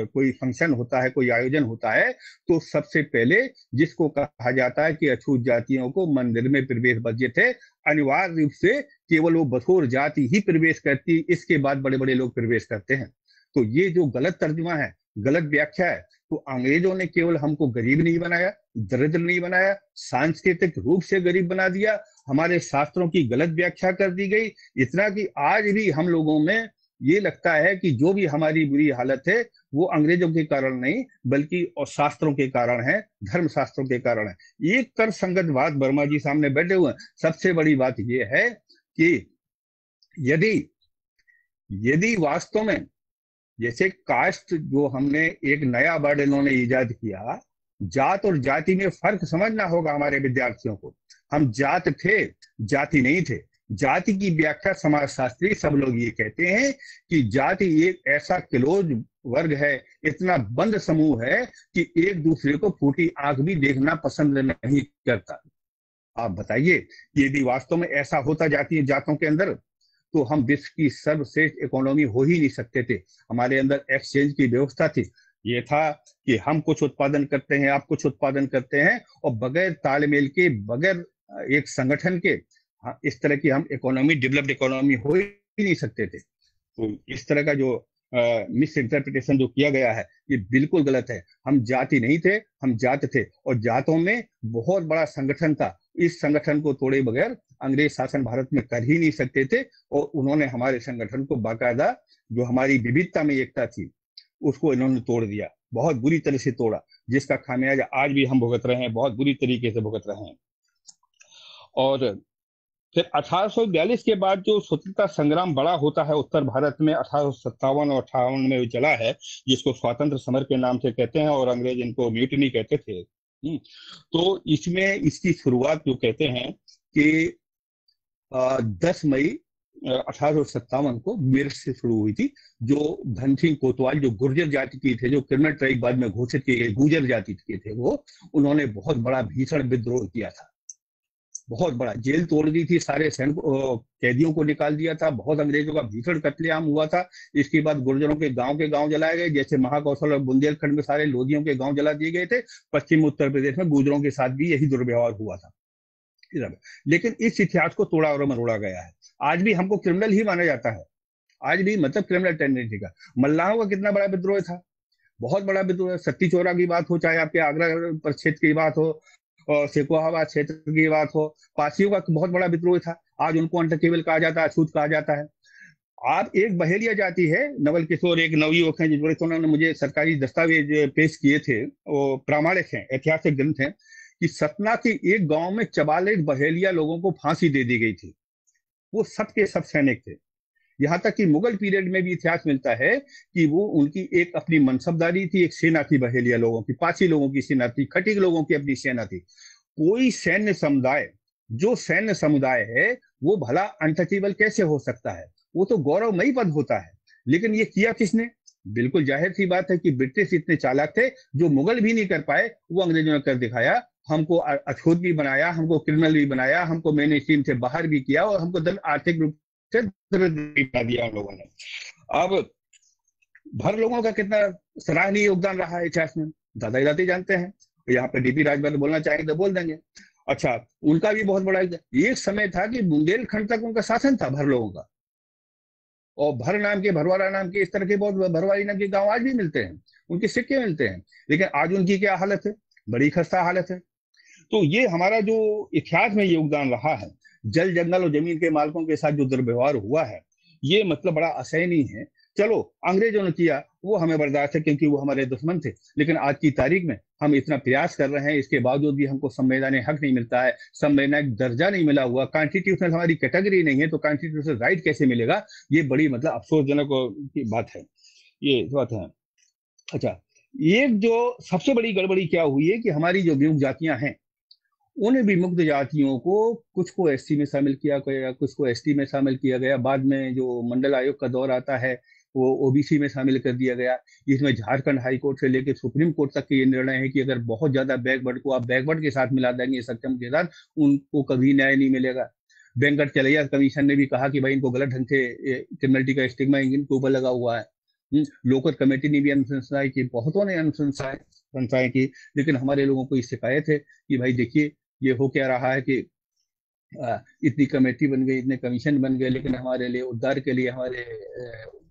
कोई फंक्शन होता है, कोई आयोजन होता है, तो सबसे पहले जिसको कहा जाता है कि अछूत जातियों को मंदिर में प्रवेश वर्जित है, अनिवार्य रूप से केवल वो बसोर जाति ही प्रवेश करती, इसके बाद बड़े बड़े लोग प्रवेश करते हैं। तो ये जो गलत तर्जुमा है, गलत व्याख्या है, तो अंग्रेजों ने केवल हमको गरीब नहीं बनाया, दरिद्र नहीं बनाया, सांस्कृतिक रूप से गरीब बना दिया, हमारे शास्त्रों की गलत व्याख्या कर दी गई। इतना कि आज भी हम लोगों में ये लगता है कि जो भी हमारी बुरी हालत है वो अंग्रेजों के कारण नहीं, बल्कि और शास्त्रों के कारण है, धर्म शास्त्रों के कारण है। एक तर्कसंगत बात वर्मा जी सामने बैठे हुए हैं, सबसे बड़ी बात ये है कि यदि वास्तव में जैसे कास्ट जो हमने एक नया वर्ड इन्होंने इजाद किया, जात और जाति में फर्क समझना होगा हमारे विद्यार्थियों को। हम जात थे, जाति नहीं थे। जाति की व्याख्या समाजशास्त्री सब लोग ये कहते हैं कि जाति एक ऐसा क्लोज वर्ग है, इतना बंद समूह है कि एक दूसरे को फूटी आंख भी देखना पसंद नहीं करता। आप बताइए, यदि वास्तव में ऐसा होता जातों के अंदर, तो हम विश्व की सर्वश्रेष्ठ इकोनॉमी हो ही नहीं सकते थे। हमारे अंदर एक्सचेंज की व्यवस्था थी, ये था कि हम कुछ उत्पादन करते हैं, आप कुछ उत्पादन करते हैं, और बगैर तालमेल के, बगैर एक संगठन के, इस तरह की हम इकोनॉमी, डेवलप्ड इकोनॉमी हो ही नहीं सकते थे। तो इस तरह का जो मिस इंटरप्रिटेशन जो किया गया है, ये बिल्कुल गलत है। हम जाति नहीं थे, हम जात थे, और जातों में बहुत बड़ा संगठन था। इस संगठन को तोड़े बगैर अंग्रेज शासन भारत में कर ही नहीं सकते थे, और उन्होंने हमारे संगठन को बाकायदा, जो हमारी विविधता में एकता थी, उसको इन्होंने तोड़ दिया, बहुत बुरी तरह से तोड़ा, जिसका खामियाजा आज भी हम भुगत रहे हैं, बहुत बुरी तरीके से भुगत रहे हैं। और फिर 1842 के बाद जो स्वतंत्रता संग्राम बड़ा होता है उत्तर भारत में, 1857 और 58 में चला है, जिसको स्वातंत्र समर के नाम से कहते हैं, और अंग्रेज इनको म्यूटिनी कहते थे। तो इसमें इसकी शुरुआत जो कहते हैं कि 10 मई 1857 को मेरठ से शुरू हुई थी। जो धन सिंह कोतवाल, जो गुर्जर जाति के थे, जो क्रिमिनल ट्राइब बाद में घोषित किए गए गुर्जर जाति के थे, वो उन्होंने बहुत बड़ा भीषण विद्रोह किया था, बहुत बड़ा। जेल तोड़ दी थी, सारे सैनिक कैदियों को निकाल दिया था, बहुत अंग्रेजों का भीषण कत्लेआम हुआ था। इसके बाद गुर्जरों के गांव जलाए गए, जैसे महाकौशल और बुंदेलखंड में सारे लोधियों के गांव जला दिए गए थे। पश्चिम उत्तर प्रदेश में गुर्जरों के साथ भी यही दुर्व्यवहार हुआ था। लेकिन इस इतिहास को तोड़ा और मरोड़ा गया है। आज भी हमको क्रिमिनल ही माना जाता है, आज भी मतलब क्रिमिनल टेंडेंसी का। मल्लाहों का कितना बड़ा विद्रोह था, बहुत बड़ा विद्रोह। सत्ती चौरा की बात हो, चाहे आपके आगरा क्षेत्र की बात हो, और शेखवाबाद क्षेत्र की बात हो, पासियों का बहुत बड़ा विद्रोह था। आज उनको अनटचेबल कहा जाता है, अछूत कहा जाता है। आप एक बहेलिया जाति है, नवल किशोर एक नवयुवक हैं, जिस उन्होंने मुझे सरकारी दस्तावेज पेश किए थे, वो प्रामाणिक हैं, ऐतिहासिक ग्रंथ हैं, कि सतना के एक गांव में 44 बहेलिया लोगों को फांसी दे दी गई थी। वो सब के सब सैनिक थे। यहाँ तक कि मुगल पीरियड में भी इतिहास मिलता है कि वो उनकी एक अपनी मनसबदारी थी, एक सेना थी बहेलिया लोगों की, पासी लोगों की सेना थी, खटीक लोगों की अपनी सेना थी। कोई सैन्य समुदाय, जो सैन्य समुदाय है, वो भला अनटचेबल कैसे हो सकता है? वो तो गौरवमयी पद होता है। लेकिन ये किया किसने? बिल्कुल जाहिर सी बात है कि ब्रिटिश इतने चालाक थे, जो मुगल भी नहीं कर पाए वो अंग्रेजों ने कर दिखाया। हमको अछूत भी बनाया, हमको क्रिमिनल भी बनाया, हमको मेन स्ट्रीम से बाहर भी किया, और हमको आर्थिक रूप से दरिद्र दिया उन लोगों ने। अब भर लोगों का कितना सराहनीय योगदान रहा है इतिहास में, दादा दादी जानते हैं। यहाँ पे डीपी राजभर बोलना चाहेंगे तो बोल देंगे। अच्छा, उनका भी बहुत बड़ा एक समय था कि बुंदेलखंड तक उनका शासन था भर लोगों का, और भर नाम के, भरवाड़ा नाम के, इस तरह के बहुत भरवाड़ी नाम के गांव आज भी मिलते हैं, उनके सिक्के मिलते हैं। लेकिन आज उनकी क्या हालत है? बड़ी खस्ता हालत है। तो ये हमारा जो इतिहास में योगदान रहा है, जल जंगल और जमीन के मालिकों के साथ जो दुर्व्यवहार हुआ है, ये मतलब बड़ा असहनीय है। चलो अंग्रेजों ने किया वो हमें बर्दाश्त है क्योंकि वो हमारे दुश्मन थे, लेकिन आज की तारीख में हम इतना प्रयास कर रहे हैं, इसके बावजूद भी हमको संवैधानिक हक नहीं मिलता है, संवैधानिक दर्जा नहीं मिला हुआ, कॉन्स्टिट्यूशनल हमारी कैटेगरी नहीं है, तो कॉन्स्टिट्यूशनल राइट कैसे मिलेगा? ये बड़ी मतलब अफसोसजनक की बात है, ये बात है। अच्छा, एक जो सबसे बड़ी गड़बड़ी क्या हुई है कि हमारी जो विमुक्त जातियां हैं, उन विमुक्त जातियों को कुछ को एससी में शामिल किया गया, कुछ को एसटी में शामिल किया गया, बाद में जो मंडल आयोग का दौर आता है वो ओबीसी में शामिल कर दिया गया। इसमें झारखंड हाई कोर्ट से लेकर सुप्रीम कोर्ट तक के ये निर्णय है कि अगर बहुत ज्यादा बैकवर्ड को आप बैकवर्ड के साथ मिला देंगे, सक्षम के साथ, उनको कभी न्याय नहीं मिलेगा। वेंकट चलैया कमीशन ने भी कहा कि भाई इनको गलत ढंग से क्रिमिनलिटी का स्टिग्मा इनके ऊपर लगा हुआ है। लोकल कमेटी ने भी अनुशंसाएं की, बहुतों ने अनुशंसाएं की, लेकिन हमारे लोगों को ये शिकायत है कि भाई देखिए ये हो क्या रहा है कि इतनी कमेटी बन गई, इतने कमीशन बन गए, लेकिन हमारे लिए उद्धार के लिए, हमारे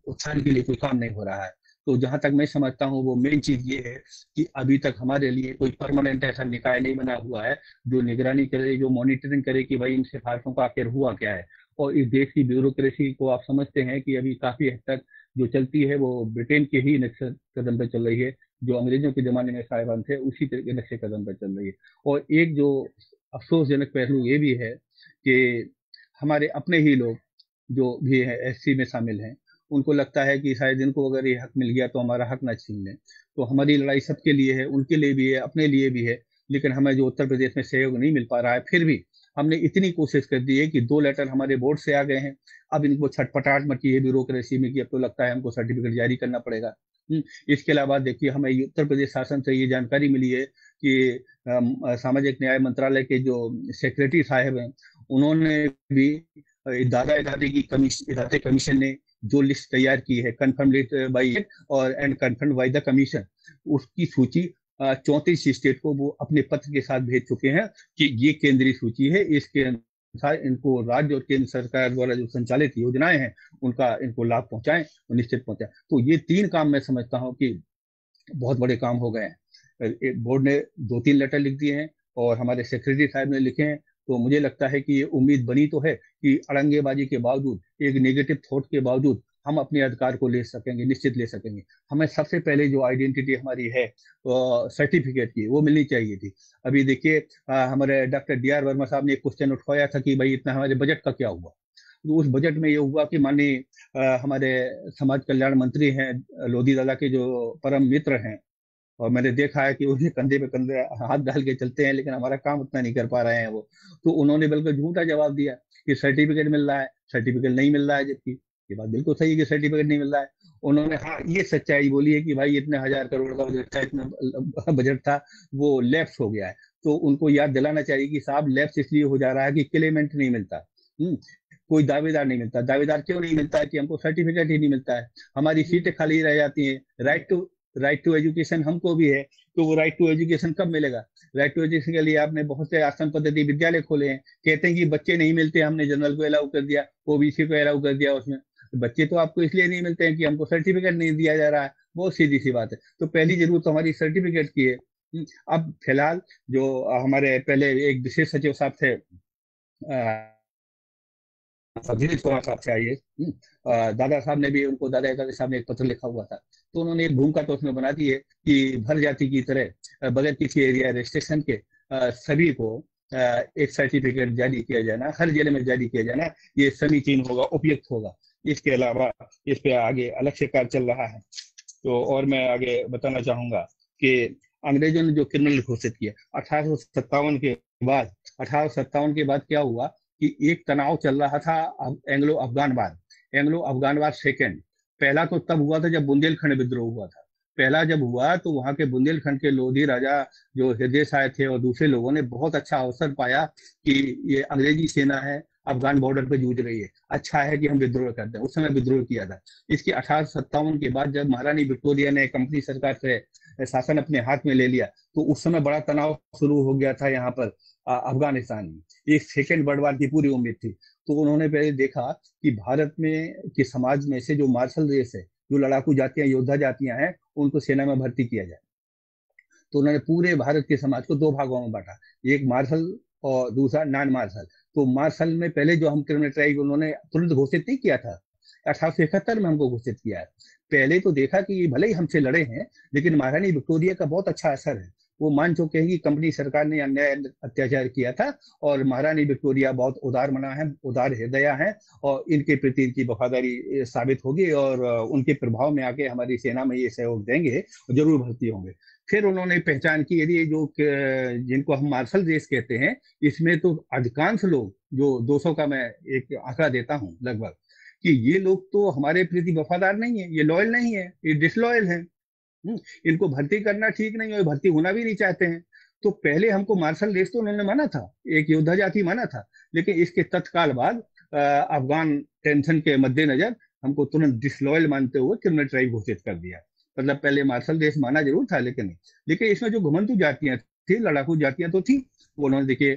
उत्थान के लिए कोई काम नहीं हो रहा है। तो जहां तक मैं समझता हूँ वो मेन चीज ये है कि अभी तक हमारे लिए कोई परमानेंट ऐसा निकाय नहीं बना हुआ है जो निगरानी करे, जो मॉनिटरिंग करे कि भाई इन सिफारिशों का आखिर हुआ क्या है। और इस देश की ब्यूरोक्रेसी को आप समझते हैं कि अभी काफी हद तक जो चलती है वो ब्रिटेन के ही नक्शे कदम पर चल रही है, जो अंग्रेजों के जमाने में साहिबान थे उसी तरह के नक्शे कदम पर चल रही है। और एक जो अफसोसजनक पहलू ये भी है कि हमारे अपने ही लोग जो भी है एससी में शामिल हैं, उनको लगता है कि शायद इनको अगर ये हक मिल गया तो हमारा हक ना छीन लें। तो हमारी लड़ाई सबके लिए है, उनके लिए भी है, अपने लिए भी है, लेकिन हमें जो उत्तर प्रदेश में सहयोग नहीं मिल पा रहा है, फिर भी हमने इतनी कोशिश कर दी है कि 2 लेटर हमारे बोर्ड से आ गए हैं। अब इनको छटपटाहट मची है ब्यूरोक्रेसी में कि अब तो लगता है हमको सर्टिफिकेट जारी करना पड़ेगा। इसके अलावा देखिए हमें उत्तर प्रदेश शासन से ये जानकारी मिली है कि सामाजिक न्याय मंत्रालय के जो सेक्रेटरी साहब हैं, उन्होंने भी इदाते कमीशन ने जो लिस्ट तैयार की है, कन्फर्म लिस्ट बाई और and confirm by the commission, उसकी सूची 34 स्टेट को वो अपने पत्र के साथ भेज चुके हैं कि ये केंद्रीय सूची है, इसके अनुसार इनको राज्य और केंद्र सरकार द्वारा जो संचालित योजनाएं हैं उनका इनको लाभ पहुंचाएं और निश्चित पहुंचाएं। तो ये 3 काम मैं समझता हूं कि बहुत बड़े काम हो गए हैं। बोर्ड ने 2-3 लेटर लिख दिए हैं और हमारे सेक्रेटरी साहब ने लिखे हैं, तो मुझे लगता है कि ये उम्मीद बनी तो है कि अड़ंगेबाजी के बावजूद, एक नेगेटिव थॉट के बावजूद हम अपने अधिकार को ले सकेंगे, निश्चित ले सकेंगे। हमें सबसे पहले जो आइडेंटिटी हमारी है सर्टिफिकेट की, वो मिलनी चाहिए थी। अभी देखिए हमारे डॉक्टर DR वर्मा साहब ने एक क्वेश्चन उठाया था कि भाई इतना हमारे बजट का क्या हुआ। तो उस बजट में ये हुआ कि माननीय हमारे समाज कल्याण मंत्री हैं, लोधी दादा के जो परम मित्र हैं, और मैंने देखा है कि उन्हें कंधे पे कंधे हाथ डाल के चलते हैं, लेकिन हमारा काम उतना नहीं कर पा रहे हैं वो। तो उन्होंने बिल्कुल झूठा जवाब दिया कि सर्टिफिकेट मिल रहा है, सर्टिफिकेट नहीं मिल रहा है, जबकि ये बात बिल्कुल सही है कि सर्टिफिकेट नहीं मिल रहा है। उन्होंने हाँ ये सच्चाई बोली है कि भाई इतने 1000 करोड़ का बजट था, इतना बजट था, वो लैप्स हो गया है। तो उनको याद दिलाना चाहिए कि साहब लैप्स इसलिए हो जा रहा है कि क्लेमेंट नहीं मिलता, कोई दावेदार नहीं मिलता। दावेदार क्यों नहीं मिलता है कि हमको सर्टिफिकेट ही नहीं मिलता है, हमारी सीटें खाली रह जाती हैं। राइट टू एजुकेशन हमको भी है, तो वो राइट टू एजुकेशन कब मिलेगा? राइट टू एजुकेशन के लिए आपने बहुत से आश्रम पद्धति विद्यालय खोले हैं, कहते हैं कि बच्चे नहीं मिलते, हमने जनरल को अलाउ कर दिया, ओबीसी को अलाउ कर दिया। उसमें बच्चे तो आपको इसलिए नहीं मिलते हैं कि हमको सर्टिफिकेट नहीं दिया जा रहा है। बहुत सीधी सी बात है। तो पहली जरूरत हमारी सर्टिफिकेट की है। अब फिलहाल जो हमारे पहले एक विशेष सचिव साहब थे साहब से आइए, दादा साहब ने भी उनको, दादा साहब ने एक पत्र लिखा हुआ था, तो उन्होंने एक भूमिका तो उसमें बना दी है कि भर जाति की तरह बगैर किसी एरिया रेस्ट्रिक्शन के सभी को एक सर्टिफिकेट जारी किया जाना, हर जिले में जारी किया जाना, ये समीचीन होगा, उपयुक्त होगा। इसके अलावा इस पे आगे अलग से कार्य चल रहा है। तो और मैं आगे बताना चाहूंगा कि अंग्रेजों ने जो क्रिमिनल घोषित किया 1857 के बाद, 1857 के बाद क्या हुआ कि एक तनाव चल रहा था एंग्लो अफगान वार सेकेंड। पहला तो तब हुआ था जब बुंदेलखंड विद्रोह हुआ था। पहला जब हुआ तो वहां के बुंदेलखंड के लोधी राजा जो हृदय साय थे और दूसरे लोगों ने बहुत अच्छा अवसर पाया कि ये अंग्रेजी सेना है, अफगान बॉर्डर पे जूझ रही है, अच्छा है कि हम विद्रोह करते हैं। उस समय विद्रोह किया था। इसके 1857 के बाद जब महारानी विक्टोरिया ने कंपनी सरकार से शासन अपने हाथ में ले लिया, तो उस समय बड़ा तनाव शुरू हो गया था यहाँ पर अफगानिस्तान में। एक सेकेंड वर्ल्ड वार की पूरी उम्मीद थी। तो उन्होंने पहले देखा कि भारत में के समाज में से जो मार्शल रेस है, जो लड़ाकू जातियां, योद्धा जातियां हैं, उनको सेना में भर्ती किया जाए। तो उन्होंने पूरे भारत के समाज को 2 भागों में बांटा, एक मार्शल और दूसरा नॉन मार्शल। तो मार्शल में पहले जो हम क्रिमिनल ट्राइब उन्होंने तुरंत घोषित नहीं किया था 1871 में हमको घोषित किया है। पहले तो देखा कि ये भले ही हमसे लड़े हैं, लेकिन महारानी विक्टोरिया का बहुत अच्छा असर है। वो मान चुके हैं कि कंपनी सरकार ने अन्याय अत्याचार किया था और महारानी विक्टोरिया बहुत उदार मना है, उदार हृदया है, और इनके प्रति इनकी वफादारी साबित होगी और उनके प्रभाव में आके हमारी सेना में ये सहयोग देंगे, जरूर भर्ती होंगे। फिर उन्होंने पहचान की, यदि जो जिनको हम मार्शल देश कहते हैं, इसमें तो अधिकांश लोग, जो 200 का मैं एक आंकड़ा देता हूँ लगभग, कि ये लोग तो हमारे प्रति वफादार नहीं है, ये लॉयल नहीं है, ये डिसलॉयल है। इनको भर्ती करना ठीक नहीं है, भर्ती होना भी नहीं चाहते हैं। तो पहले हमको मार्शल देश तो उन्होंने माना था, एक योद्धा जाति माना था, लेकिन इसके तत्काल बाद अफगान टेंशन के मद्देनजर हमको तुरंत डिसलॉयल मानते हुए क्रिमिनल ट्राइब घोषित कर दिया। मतलब पहले मार्शल देश माना जरूर था, लेकिन इसमें जो घुमंतु जातियां थी, लड़ाकू जातियां तो थी, वो उन्होंने देखिए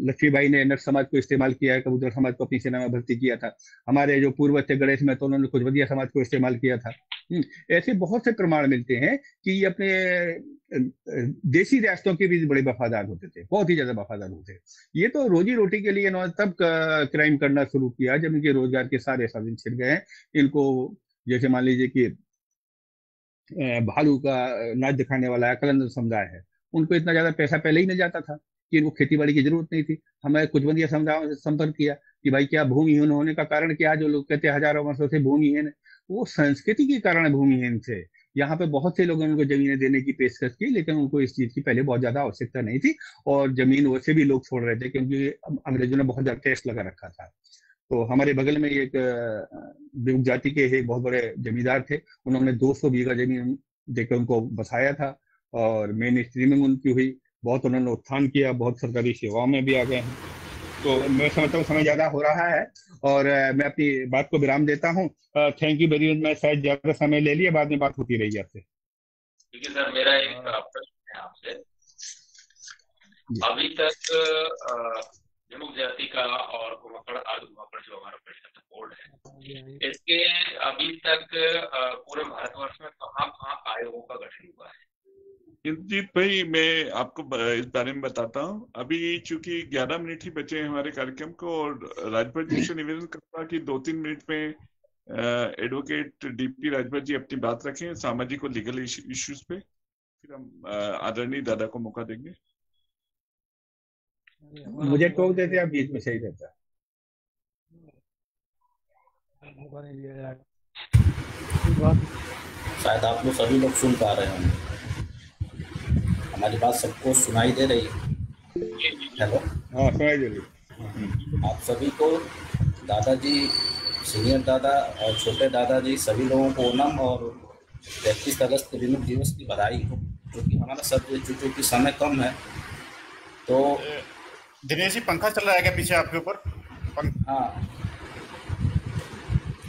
लक्ष्मीबाई ने नर समाज को इस्तेमाल किया, कबूतर समाज को अपनी सेना में भर्ती किया था। हमारे जो पूर्व थे गणेश में, तो उन्होंने कुचवदिया समाज को इस्तेमाल किया था। ऐसे बहुत से प्रमाण मिलते हैं कि ये अपने देशी रियासतों के भी बड़े वफादार होते थे, बहुत ही ज्यादा वफादार होते थे। ये तो रोजी रोटी के लिए इन्होंने तब क्राइम करना शुरू किया जब इनके रोजगार के सारे साधन छिड़ गए। इनको जैसे मान लीजिए कि भालू का नाच दिखाने वाला कलंदर समुदाय है, उनको इतना ज्यादा पैसा पहले ही नहीं जाता था कि इनको खेती बाड़ी की जरूरत नहीं थी। हमें कुचवंदिया समुदायों से संपर्क किया कि भाई क्या भूमिहीन होने का कारण क्या, जो लोग कहते हैं हजारों वर्षों से भूमिहीन, वो संस्कृति के कारण भूमिहीन थे। यहाँ पे बहुत से लोगों ने उनको जमीनें देने की पेशकश की, लेकिन उनको इस चीज की पहले बहुत ज्यादा आवश्यकता नहीं थी, और जमीन वैसे भी लोग छोड़ रहे थे क्योंकि अंग्रेजों ने बहुत ज्यादा टैक्स लगा रखा था। तो हमारे बगल में एक बेउक जाति के एक बहुत बड़े जमींदार थे, उन्होंने 200 बीघा जमीन देकर उनको बसाया था और मेन स्ट्रीमिंग उनकी हुई, बहुत उन्होंने उत्थान किया, बहुत सरकारी सेवाओं में भी आ गए हैं। तो मैं समझता हूँ समय ज्यादा हो रहा है और मैं अपनी बात को विराम देता हूँ। Thank you very much. मैं शायद ज्यादा समय ले लिया, बाद में बात होती रही आपसे। ठीक है सर, मेरा एक प्रश्न है आपसे। अभी तक विमुक्त जाति का और घुमक्कड़ आदि घुमक्कड़ जो हमारा परिषद बोर्ड है, इसके अभी तक पूरे भारतवर्ष में कहाँ आयोगों का गठन हुआ है? इंद्रजीत भाई, मैं आपको इस बारे में बताता हूँ। अभी चूंकि 11 मिनट ही बचे हैं हमारे कार्यक्रम को, और राजभर जी से निवेदन करता कि 2-3 मिनट में एडवोकेट डीपी राजभर जी अपनी बात रखें सामाजिक और लीगल इश्यूज पे, फिर हम आदरणीय दादा को मौका देंगे। मुझे टोक देते आप बीच में, सही रहता। शायद आप लोग सभी लोग सुन पा रहे होंगे, हमारी बात सबको सुनाई दे रही है? हेलो, हाँ सुनाई दे रही। आप सभी को दादाजी, सीनियर दादा और छोटे दादाजी सभी लोगों को ओणम और 31 अगस्त विमुक्त दिवस की बधाई हो। क्योंकि हमारा सब चूंकि समय कम है, तो दिनेश जी पंखा चल रहा है क्या पीछे आपके ऊपर? हाँ,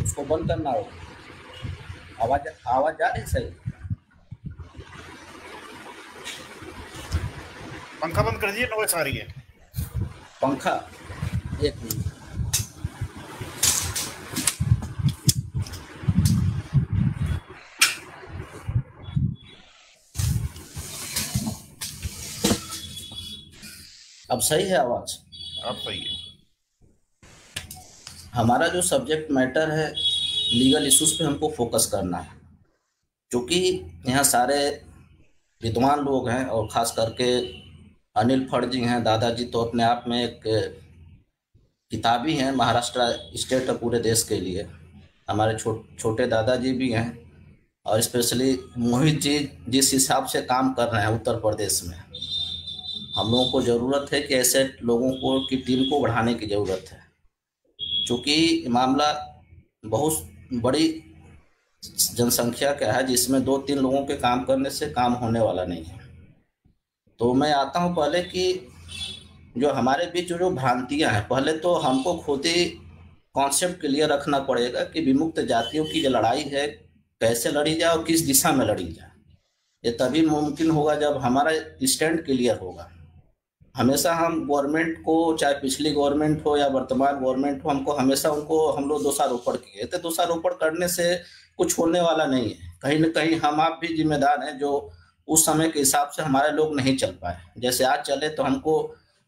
उसको बंद करना हो। आवाज जा रही सही? पंखा बंद कर दीजिए, नॉइस आ रही है। पंखा एक मिनट। अब सही है आवाज? अब सही है। हमारा जो सब्जेक्ट मैटर है लीगल इश्यूज पे हमको फोकस करना है, क्योंकि यहाँ सारे विद्वान लोग हैं और खास करके अनिल फड़ जी हैं। दादाजी तो अपने आप में एक किताबी हैं महाराष्ट्र स्टेट और पूरे देश के लिए। हमारे छोटे दादाजी भी हैं, और स्पेशली मोहित जी जिस हिसाब से काम कर रहे हैं उत्तर प्रदेश में, हम लोगों को ज़रूरत है कि ऐसे लोगों को की टीम को बढ़ाने की ज़रूरत है, क्योंकि मामला बहुत बड़ी जनसंख्या का है जिसमें 2-3 लोगों के काम करने से काम होने वाला नहीं है। तो मैं आता हूं पहले कि जो हमारे बीच जो भ्रांतियां हैं, पहले तो हमको खुद ही कॉन्सेप्ट क्लियर रखना पड़ेगा कि विमुक्त जातियों की जो लड़ाई है कैसे लड़ी जाए और किस दिशा में लड़ी जाए। ये तभी मुमकिन होगा जब हमारा स्टैंड क्लियर होगा। हमेशा हम गवर्नमेंट को, चाहे पिछली गवर्नमेंट हो या वर्तमान गवर्नमेंट हो, हमको हमेशा उनको हम लोग दोषारोपण किए थे। दोषारोपण करने से कुछ होने वाला नहीं है। कहीं न कहीं हम आप भी जिम्मेदार हैं जो उस समय के हिसाब से हमारे लोग नहीं चल पाए। जैसे आज चले तो हमको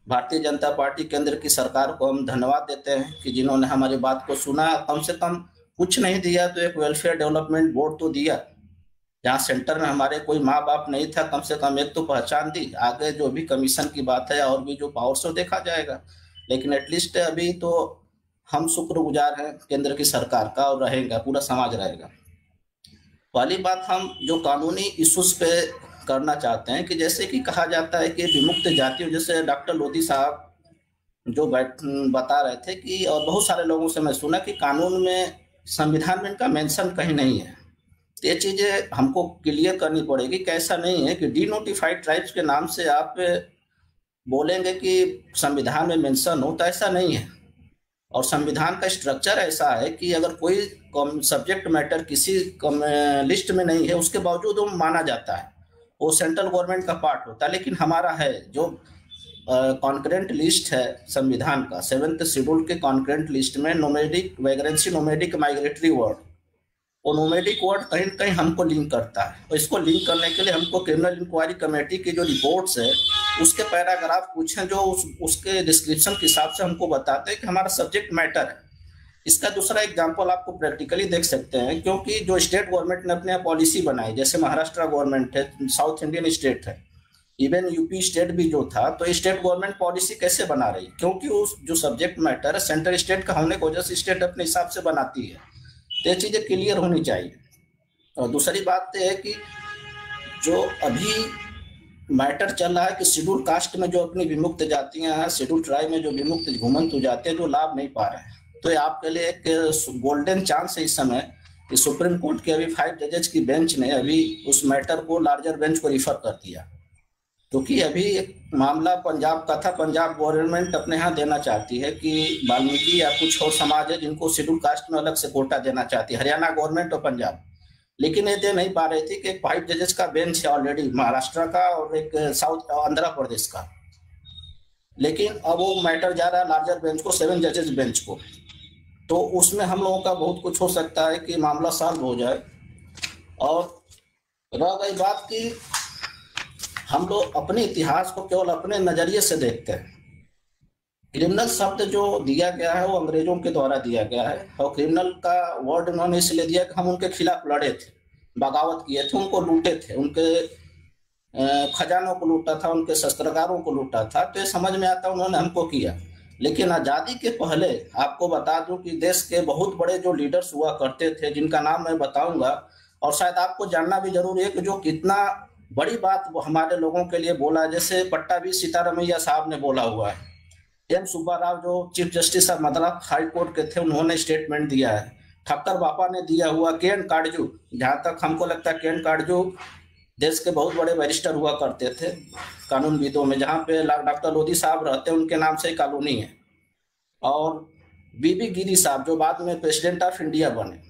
भारतीय जनता पार्टी केंद्र की सरकार को हम धन्यवाद देते हैं कि जिन्होंने हमारी बात को सुना, कम से कम कुछ नहीं दिया तो एक वेलफेयर डेवलपमेंट बोर्ड तो दिया, जहाँ सेंटर में हमारे कोई माँ बाप नहीं था, कम से कम एक तो पहचान दी। आगे जो भी कमीशन की बात है और भी जो पावर से देखा जाएगा, लेकिन एटलीस्ट अभी तो हम शुक्रगुजार हैं केंद्र की सरकार का, और रहेगा, पूरा समाज रहेगा। पहली बात हम जो कानूनी इश्यूज पे करना चाहते हैं कि जैसे कि कहा जाता है कि विमुक्त जातियों, जैसे डॉक्टर लोधी साहब जो बता रहे थे कि, और बहुत सारे लोगों से मैं सुना कि कानून में, संविधान में इनका मेंशन कहीं नहीं है। तो ये चीजें हमको क्लियर करनी पड़ेगी कि ऐसा नहीं है कि डिनोटिफाइड ट्राइब्स के नाम से आप बोलेंगे कि संविधान में मेंशन हो, तो ऐसा नहीं है। और संविधान का स्ट्रक्चर ऐसा है कि अगर कोई सब्जेक्ट मैटर किसी लिस्ट में नहीं है, उसके बावजूद वो माना जाता है, वो सेंट्रल गवर्नमेंट का पार्ट होता है। लेकिन हमारा है जो कॉन्करेंट लिस्ट है संविधान का, 7th शेड्यूल के कॉन्करेंट लिस्ट में नोमेडिक वैग्रेंसी, नोमेडिक माइग्रेटरी वर्ड, वो नोमेडिक वर्ड कहीं न कहीं हमको लिंक करता है। और इसको लिंक करने के लिए हमको क्रिमिनल इंक्वायरी कमेटी की जो रिपोर्ट्स है उसके पैराग्राफ पूछें, जो उसके डिस्क्रिप्शन के हिसाब से हमको बताते हैं कि हमारा सब्जेक्ट मैटर है। इसका दूसरा एग्जांपल आपको प्रैक्टिकली देख सकते हैं, क्योंकि जो स्टेट गवर्नमेंट ने अपने पॉलिसी बनाई, जैसे महाराष्ट्र गवर्नमेंट है, साउथ इंडियन स्टेट है, इवन यूपी स्टेट भी जो था, तो स्टेट गवर्नमेंट पॉलिसी कैसे बना रही, क्योंकि उस जो सब्जेक्ट मैटर है सेंट्रल स्टेट का होने की वजह से स्टेट अपने हिसाब से बनाती है। तो ये चीजें क्लियर होनी चाहिए। और दूसरी बात तो है कि जो अभी मैटर चल रहा है कि शेड्यूल कास्ट में जो अपनी विमुक्त जातियां हैं, शेड्यूल ट्राइब में जो विमुक्त घुमंत हो जाते हैं, जो लाभ नहीं पा रहे हैं, तो ये आपके लिए एक गोल्डन चांस है इस समय कि सुप्रीम कोर्ट के अभी 5 जजेज की बेंच ने अभी उस मैटर को लार्जर बेंच को रिफर कर दिया, क्योंकि अभी एक मामला पंजाब का था। पंजाब गवर्नमेंट अपने यहाँ देना चाहती है कि वाल्मीकि या कुछ और समाज है जिनको शेड्यूल कास्ट में अलग से कोटा देना चाहती है, हरियाणा गवर्नमेंट और पंजाब, लेकिन ये दे नहीं पा रही थी कि एक 5 जजेस का बेंच है ऑलरेडी, महाराष्ट्र का और एक साउथ आंध्र प्रदेश का। लेकिन अब वो मैटर जा रहा है लार्जर बेंच को, 7 जजेस बेंच को, तो उसमें हम लोगों का बहुत कुछ हो सकता है कि मामला सॉल्व हो जाए। और रह गई बात कि हम लोग अपने इतिहास को केवल अपने नजरिए से देखते हैं। क्रिमिनल शब्द जो दिया गया है वो अंग्रेजों के द्वारा दिया गया है, और क्रिमिनल का वर्ड उन्होंने इसलिए दिया कि हम उनके खिलाफ लड़े थे, बगावत किए थे, उनको लूटे थे, उनके खजानों को लूटा था, उनके शस्त्रागारों को लूटा था। तो ये समझ में आता उन्होंने हमको किया। लेकिन आज़ादी के पहले आपको बता दूं कि देश के बहुत बड़े जो लीडर्स हुआ करते थे, जिनका नाम मैं बताऊंगा, और शायद आपको जानना भी जरूरी है कि जो कितना बड़ी बात हमारे लोगों के लिए बोला, जैसे पट्टाभी सीतारमैया साहब ने बोला हुआ है, एम सुब्बा राव जो chief justice of Madras high court के थे, उन्होंने स्टेटमेंट दिया है, ठक्कर बापा ने दिया हुआ, के एन काटजू, जहाँ तक हमको लगता है के एन काटजू देश के बहुत बड़े बैरिस्टर हुआ करते थे कानूनविदों में, जहाँ पे डॉक्टर लोधी साहब रहते हैं, उनके नाम से कॉलोनी है। और बीबी गिरी साहब जो बाद में प्रेसिडेंट ऑफ इंडिया बने,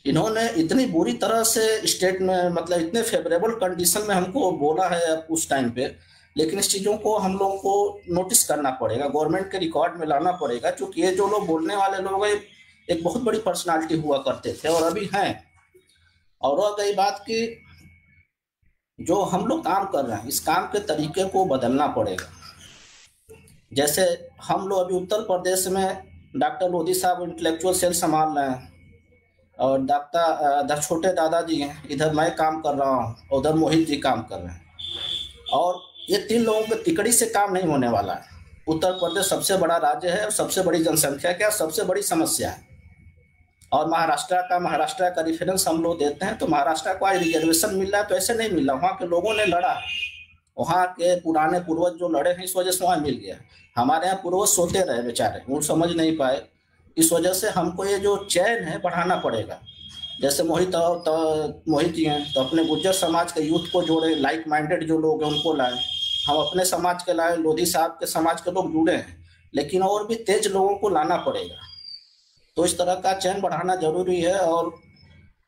इन्होंने इतनी बुरी तरह से स्टेट में, मतलब इतने फेवरेबल कंडीशन में हमको बोला है उस टाइम पे। लेकिन इस चीज़ों को हम लोगों को नोटिस करना पड़ेगा, गवर्नमेंट के रिकॉर्ड में लाना पड़ेगा, क्योंकि ये जो लोग बोलने वाले लोग हैं एक बहुत बड़ी पर्सनालिटी हुआ करते थे और अभी हैं। और रह गई बात कि जो हम लोग काम कर रहे हैं, इस काम के तरीके को बदलना पड़ेगा। जैसे हम लोग अभी उत्तर प्रदेश में डॉक्टर लोधी साहब इंटेलेक्चुअल सेल संभाल रहे हैं, और डॉक्टर छोटे दादाजी हैं, इधर मैं काम कर रहा हूँ, उधर मोहित जी काम कर रहे हैं, और ये 3 लोगों के तिकड़ी से काम नहीं होने वाला है। उत्तर प्रदेश सबसे बड़ा राज्य है और सबसे बड़ी जनसंख्या क्या, सबसे बड़ी समस्या है। और महाराष्ट्र का रेफरेंस हम लोग देते हैं, तो महाराष्ट्र को आज रिजर्वेशन मिल रहा है तो ऐसे नहीं मिल रहा, वहाँ के लोगों ने लड़ा, वहाँ के पुराने पूर्वज जो लड़े हैं, इस वजह से वहाँ मिल गया। हमारे यहाँ पूर्वज सोते रहे बेचारे, वो समझ नहीं पाए, इस वजह से हमको ये जो चैन है बढ़ाना पड़ेगा। जैसे मोहित जी हैं, तो अपने गुर्जर समाज के यूथ को जोड़े, लाइक माइंडेड जो लोग हैं उनको लाए, हम अपने समाज के लाए, लोधी साहब के समाज के लोग जुड़े हैं, लेकिन और भी तेज लोगों को लाना पड़ेगा। तो इस तरह का चैन बढ़ाना जरूरी है। और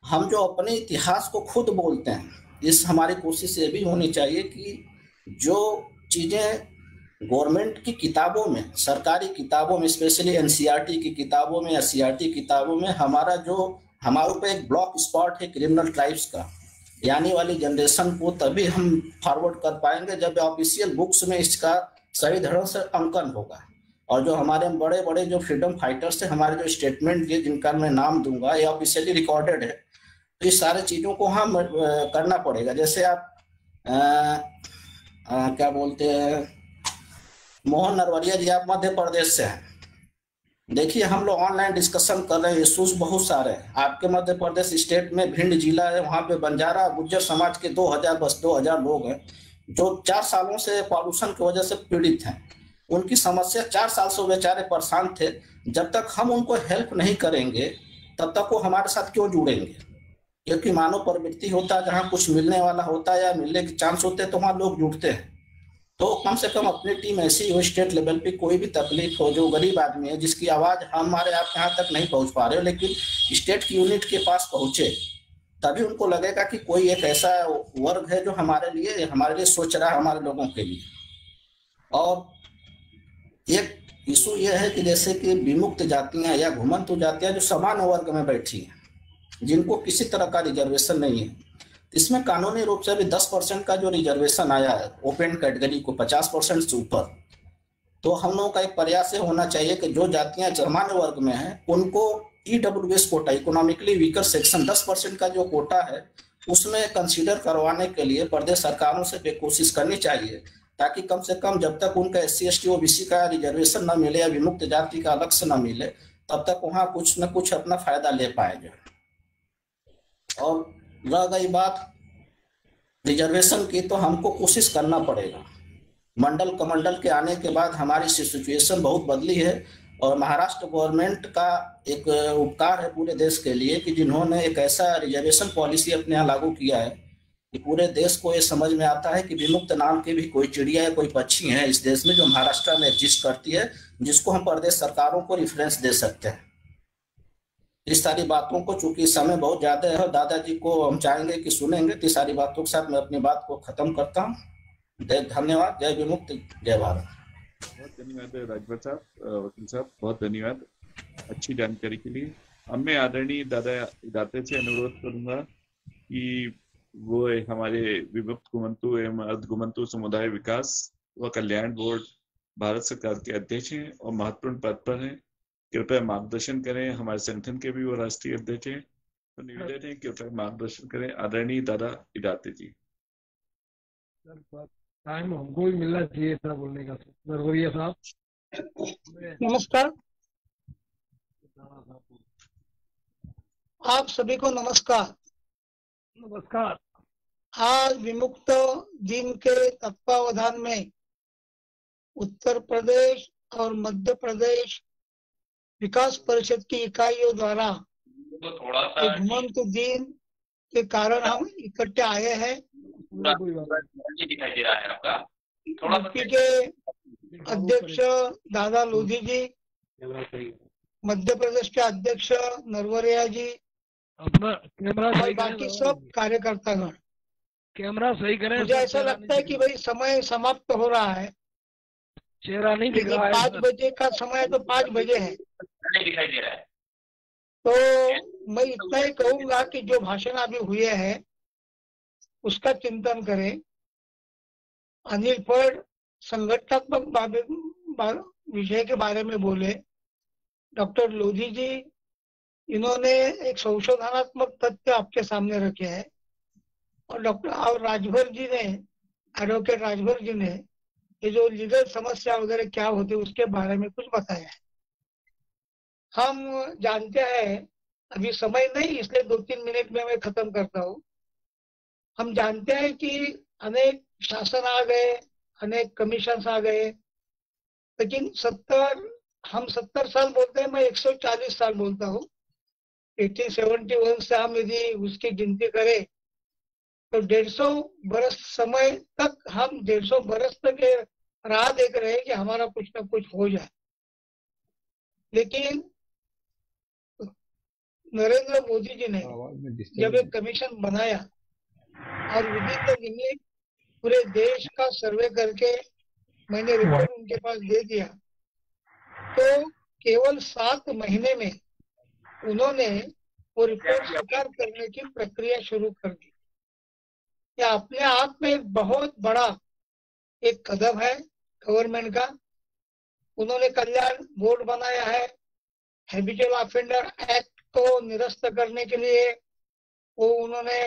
हम जो अपने इतिहास को खुद बोलते हैं, इस हमारी कोशिश ये भी होनी चाहिए कि जो चीज़ें गवर्नमेंट की किताबों में, सरकारी किताबों में, स्पेशली एनसीईआरटी की किताबों में या सीईआरटी किताबों में, हमारे ऊपर एक ब्लॉक स्पॉट है क्रिमिनल ट्राइब्स का। आने वाली जनरेशन को तभी हम फॉरवर्ड कर पाएंगे जब ऑफिशियल बुक्स में इसका सही ढंग से अंकन होगा। और जो हमारे बड़े बड़े जो फ्रीडम फाइटर्स थे, हमारे जो स्टेटमेंट दिए जिनका मैं नाम दूंगा, ये ऑफिशियली रिकॉर्डेड है, तो इस सारे चीजों को हम करना पड़ेगा। जैसे आप क्या बोलते हैं, मोहन नरवरिया जी, आप मध्य प्रदेश से हैं। देखिए हम लोग ऑनलाइन डिस्कशन कर रहे हैं, इश्यूज बहुत सारे हैं। आपके मध्य प्रदेश स्टेट में भिंड जिला है, वहाँ पे बंजारा गुज्जर समाज के 2000 लोग हैं जो 4 सालों से पॉल्यूशन की वजह से पीड़ित हैं। उनकी समस्या 4 साल से बेचारे परेशान थे। जब तक हम उनको हेल्प नहीं करेंगे तब तक वो हमारे साथ क्यों जुड़ेंगे? क्योंकि मानव प्रवृत्ति होता है, जहाँ कुछ मिलने वाला होता है या मिलने के चांस होते हैं तो वहाँ लोग जुड़ते हैं। तो कम से कम अपनी टीम ऐसी हो, स्टेट लेवल पे कोई भी तकलीफ हो, जो गरीब आदमी है जिसकी आवाज हमारे आप यहाँ तक नहीं पहुँच पा रहे हो, लेकिन स्टेट की यूनिट के पास पहुँचे, तभी उनको लगेगा कि कोई एक ऐसा वर्ग है जो हमारे लिए सोच रहा है, हमारे लोगों के लिए। और एक इशू यह है कि जैसे कि विमुक्त जातियां या घुमंतु जातियां जो सामान्य वर्ग में बैठी हैं, जिनको किसी तरह का रिजर्वेशन नहीं है, इसमें कानूनी रूप से भी 10% का जो रिजर्वेशन आया है ओपन कैटेगरी को 50% से ऊपर, तो हम लोगों का एक प्रयास ये होना चाहिए कि जो जातियां सामान्य वर्ग में हैं उनको EWS quota, economically weaker section 10% का जो कोटा है उसमें कंसीडर करवाने के लिए प्रदेश सरकारों से कोशिश करनी चाहिए, ताकि कम से कम जब तक उनका SC ST OBC का रिजर्वेशन न मिले या विमुक्त जाति का अलग से न मिले, तब तक वहाँ कुछ न कुछ अपना फायदा ले पाएंगे। और रह गई बात रिजर्वेशन की, तो हमको कोशिश करना पड़ेगा। मंडल कमंडल के आने के बाद हमारी सिचुएशन बहुत बदली है, और महाराष्ट्र गवर्नमेंट का एक उपकार है पूरे देश के लिए कि जिन्होंने एक ऐसा रिजर्वेशन पॉलिसी अपने यहाँ लागू किया है कि पूरे देश को ये समझ में आता है कि विमुक्त नाम की भी कोई चिड़िया या कोई पक्षी है इस देश में जो महाराष्ट्र में एग्जिस्ट करती है, जिसको हम प्रदेश सरकारों को रेफरेंस दे सकते हैं। इस सारी बातों को, चूंकि समय बहुत ज्यादा है, दादाजी को हम चाहेंगे कि सुनेंगे, तो सारी बातों के साथ मैं अपनी बात को खत्म करता हूँ। धन्यवाद। जय विमुक्त, जय भारत। बहुत धन्यवाद राजभर साहब, वकील साहब, बहुत धन्यवाद अच्छी जानकारी के लिए। अब मैं आदरणीय दादा दाते से अनुरोध करूंगा कि वो हमारे विमुक्त घुमंतु एवं अर्धघुमंतु समुदाय विकास व कल्याण बोर्ड भारत सरकार के अध्यक्ष हैं और महत्वपूर्ण पद पर हैं, कृपया मार्गदर्शन करें। हमारे संगठन के भी वो राष्ट्रीय अध्यक्ष हैं, तो निवेदन है कृपया मार्गदर्शन करें। आदरणीय दादा इदाते जी। टाइम हमको भी मिलना चाहिए था बोलने का। नरवरिया साहब नमस्कार। आप सभी को नमस्कार। नमस्कार। आज विमुक्त दिन के तत्वावधान में उत्तर प्रदेश और मध्य प्रदेश विकास परिषद की इकाइयों द्वारा घुमंतु दिन के कारण हम इकट्ठे आए हैं। दिखाई दे रहा है आपका थोड़ा के अध्यक्ष दादा लोधी जी, मध्य प्रदेश के अध्यक्ष नरवरिया जी, अपना कैमरा और बाकी सब कार्यकर्तागण। कैमरा सही करें। मुझे ऐसा लगता है कि भाई समय समाप्त हो रहा है, चेहरा नहीं दिख रहा है। 5 बजे का समय है तो 5 बजे है। नहीं दिखाई दे रहा है। तो मैं इतना ही कहूंगा कि जो भाषण अभी हुए हैं उसका चिंतन करें। अनिल फड़ संगठनात्मक विषय के बारे में बोले, डॉक्टर लोधी जी इन्होंने एक संशोधनात्मक तथ्य आपके सामने रखे हैं, और राजभर जी ने, एडवोकेट राजभर जी ने ये जो लीगल समस्या वगैरह क्या होती है उसके बारे में कुछ बताया है। हम जानते हैं, अभी समय नहीं इसलिए 2-3 मिनट में मैं खत्म करता हूँ। हम जानते हैं कि अनेक शासन आ गए, अनेक कमीशन आ गए, लेकिन हम 70 साल बोलते हैं, मैं 140 साल बोलता हूँ। 1871 से हम यदि उसकी गिनती करें तो 150 बरस समय तक, हम 150 बरस तक राह देख रहे हैं कि हमारा कुछ ना कुछ हो जाए। लेकिन नरेंद्र मोदी जी ने जब एक कमीशन बनाया और विदिन द लिमिट पूरे देश का सर्वे करके मैंने रिपोर्ट उनके पास दे दिया, तो केवल 7 महीने में उन्होंने वो रिपोर्ट स्वीकार करने की प्रक्रिया शुरू कर दी। यह अपने आप में एक बहुत बड़ा एक कदम है गवर्नमेंट का। उन्होंने कल्याण बोर्ड बनाया है। हैबिचुअल ऑफेंडर एक्ट को निरस्त करने के लिए वो उन्होंने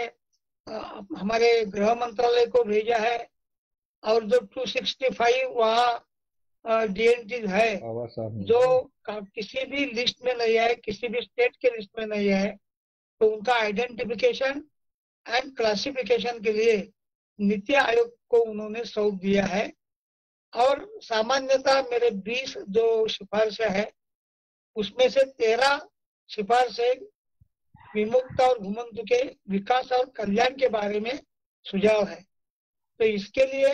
हमारे गृह मंत्रालय को भेजा है। और जो 265 वहाँ DNT है जो किसी भी लिस्ट में नहीं है, किसी भी स्टेट के लिस्ट में नहीं है, तो उनका आइडेंटिफिकेशन एंड क्लासिफिकेशन के लिए नीति आयोग को उन्होंने सौंप दिया है। और सामान्यतः मेरे 20 जो सिफारिशें है उसमें से 13 सिफारिशें विमुक्त और घुमंतु के विकास और कल्याण के बारे में सुझाव है। तो इसके लिए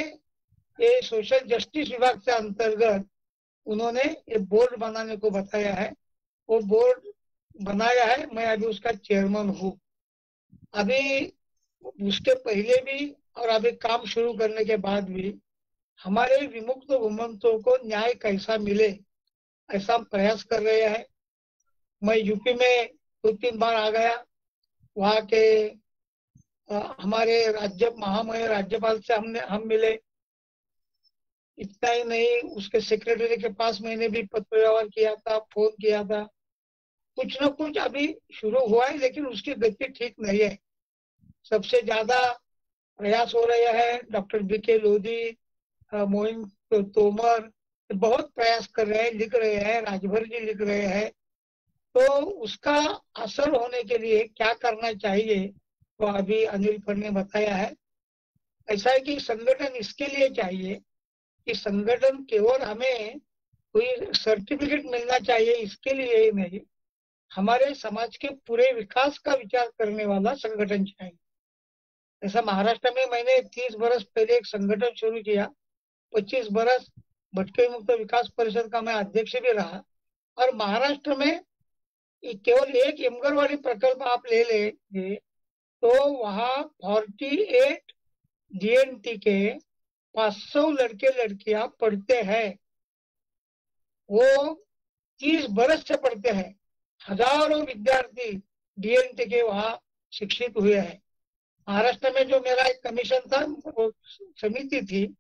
ये सोशल जस्टिस विभाग के अंतर्गत उन्होंने ये बोर्ड बनाने को बताया है। वो बोर्ड बनाया है, मैं अभी उसका चेयरमैन हूँ। अभी उसके पहले भी और अभी काम शुरू करने के बाद भी हमारे विमुक्त घुमंतुओं को न्याय कैसा मिले ऐसा हम प्रयास कर रहे हैं। मैं यूपी में 2-3 बार आ गया। वहाँ के हमारे महामहिम राज्यपाल से हम मिले। इतना ही नहीं, उसके सेक्रेटरी के पास मैंने भी पत्र व्यवहार किया था, फोन किया था। कुछ न कुछ अभी शुरू हुआ है, लेकिन उसकी गति ठीक नहीं है। सबसे ज्यादा प्रयास हो रहे हैं डॉक्टर BK लोधी, मोइन तोमर बहुत प्रयास कर रहे हैं, लिख रहे हैं, राजभर जी लिख रहे हैं। तो उसका असर होने के लिए क्या करना चाहिए तो अभी अनिल फड़ ने बताया है। ऐसा है कि संगठन इसके लिए चाहिए कि संगठन केवल हमें कोई सर्टिफिकेट मिलना चाहिए इसके लिए ही नहीं, हमारे समाज के पूरे विकास का विचार करने वाला संगठन चाहिए। ऐसा महाराष्ट्र में मैंने 30 बरस पहले एक संगठन शुरू किया। 25 बरस भटके मुक्त विकास परिषद का मैं अध्यक्ष भी रहा। और महाराष्ट्र में केवल एक यमगरवाड़ी प्रकल्प आप ले लेंगे तो वहाँ 48 DNT के 500 लड़के लड़कियां पढ़ते हैं। वो 30 बरस से पढ़ते हैं। हजारों विद्यार्थी DNT के वहाँ शिक्षित हुए हैं। महाराष्ट्र में जो मेरा एक कमीशन था, वो समिति थी,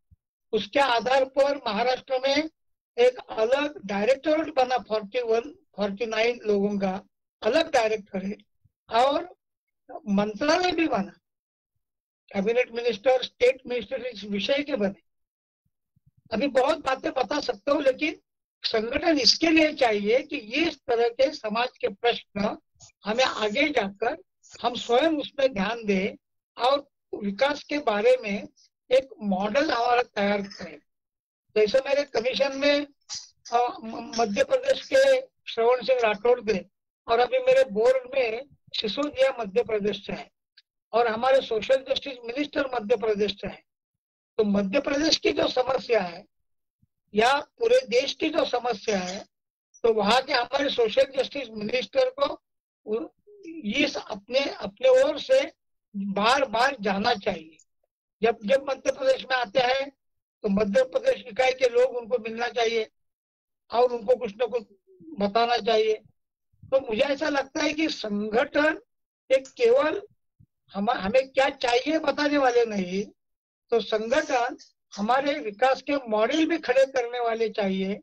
उसके आधार पर महाराष्ट्र में एक अलग डायरेक्टरेट बना। 49 लोगों का अलग डायरेक्टरेट और मंत्रालय भी बना। कैबिनेट मिनिस्टर, स्टेट मिनिस्टर इस विषय के बने। अभी बहुत बातें बता सकता हूँ, लेकिन संगठन इसके लिए चाहिए कि ये इस तरह के समाज के प्रश्न हमें आगे जाकर हम स्वयं उसमें ध्यान दें और विकास के बारे में एक मॉडल हमारा तैयार करें। जैसे मेरे कमीशन में मध्य प्रदेश के श्रवण सिंह राठौड़ थे और अभी मेरे बोर्ड में सिसोदिया मध्य प्रदेश से है और हमारे social justice minister Madhya Pradesh से है। तो मध्य प्रदेश की जो समस्या है या पूरे देश की जो समस्या है, तो वहाँ के हमारे सोशल जस्टिस मिनिस्टर को इस अपने ओर से बार बार जाना चाहिए। जब मध्य प्रदेश में आते हैं तो मध्य प्रदेश इकाई के लोग उनको मिलना चाहिए और उनको कुछ न कुछ बताना चाहिए। तो मुझे ऐसा लगता है कि संगठन एक केवल हमें क्या चाहिए बताने वाले नहीं, तो संगठन हमारे विकास के मॉडल भी खड़े करने वाले चाहिए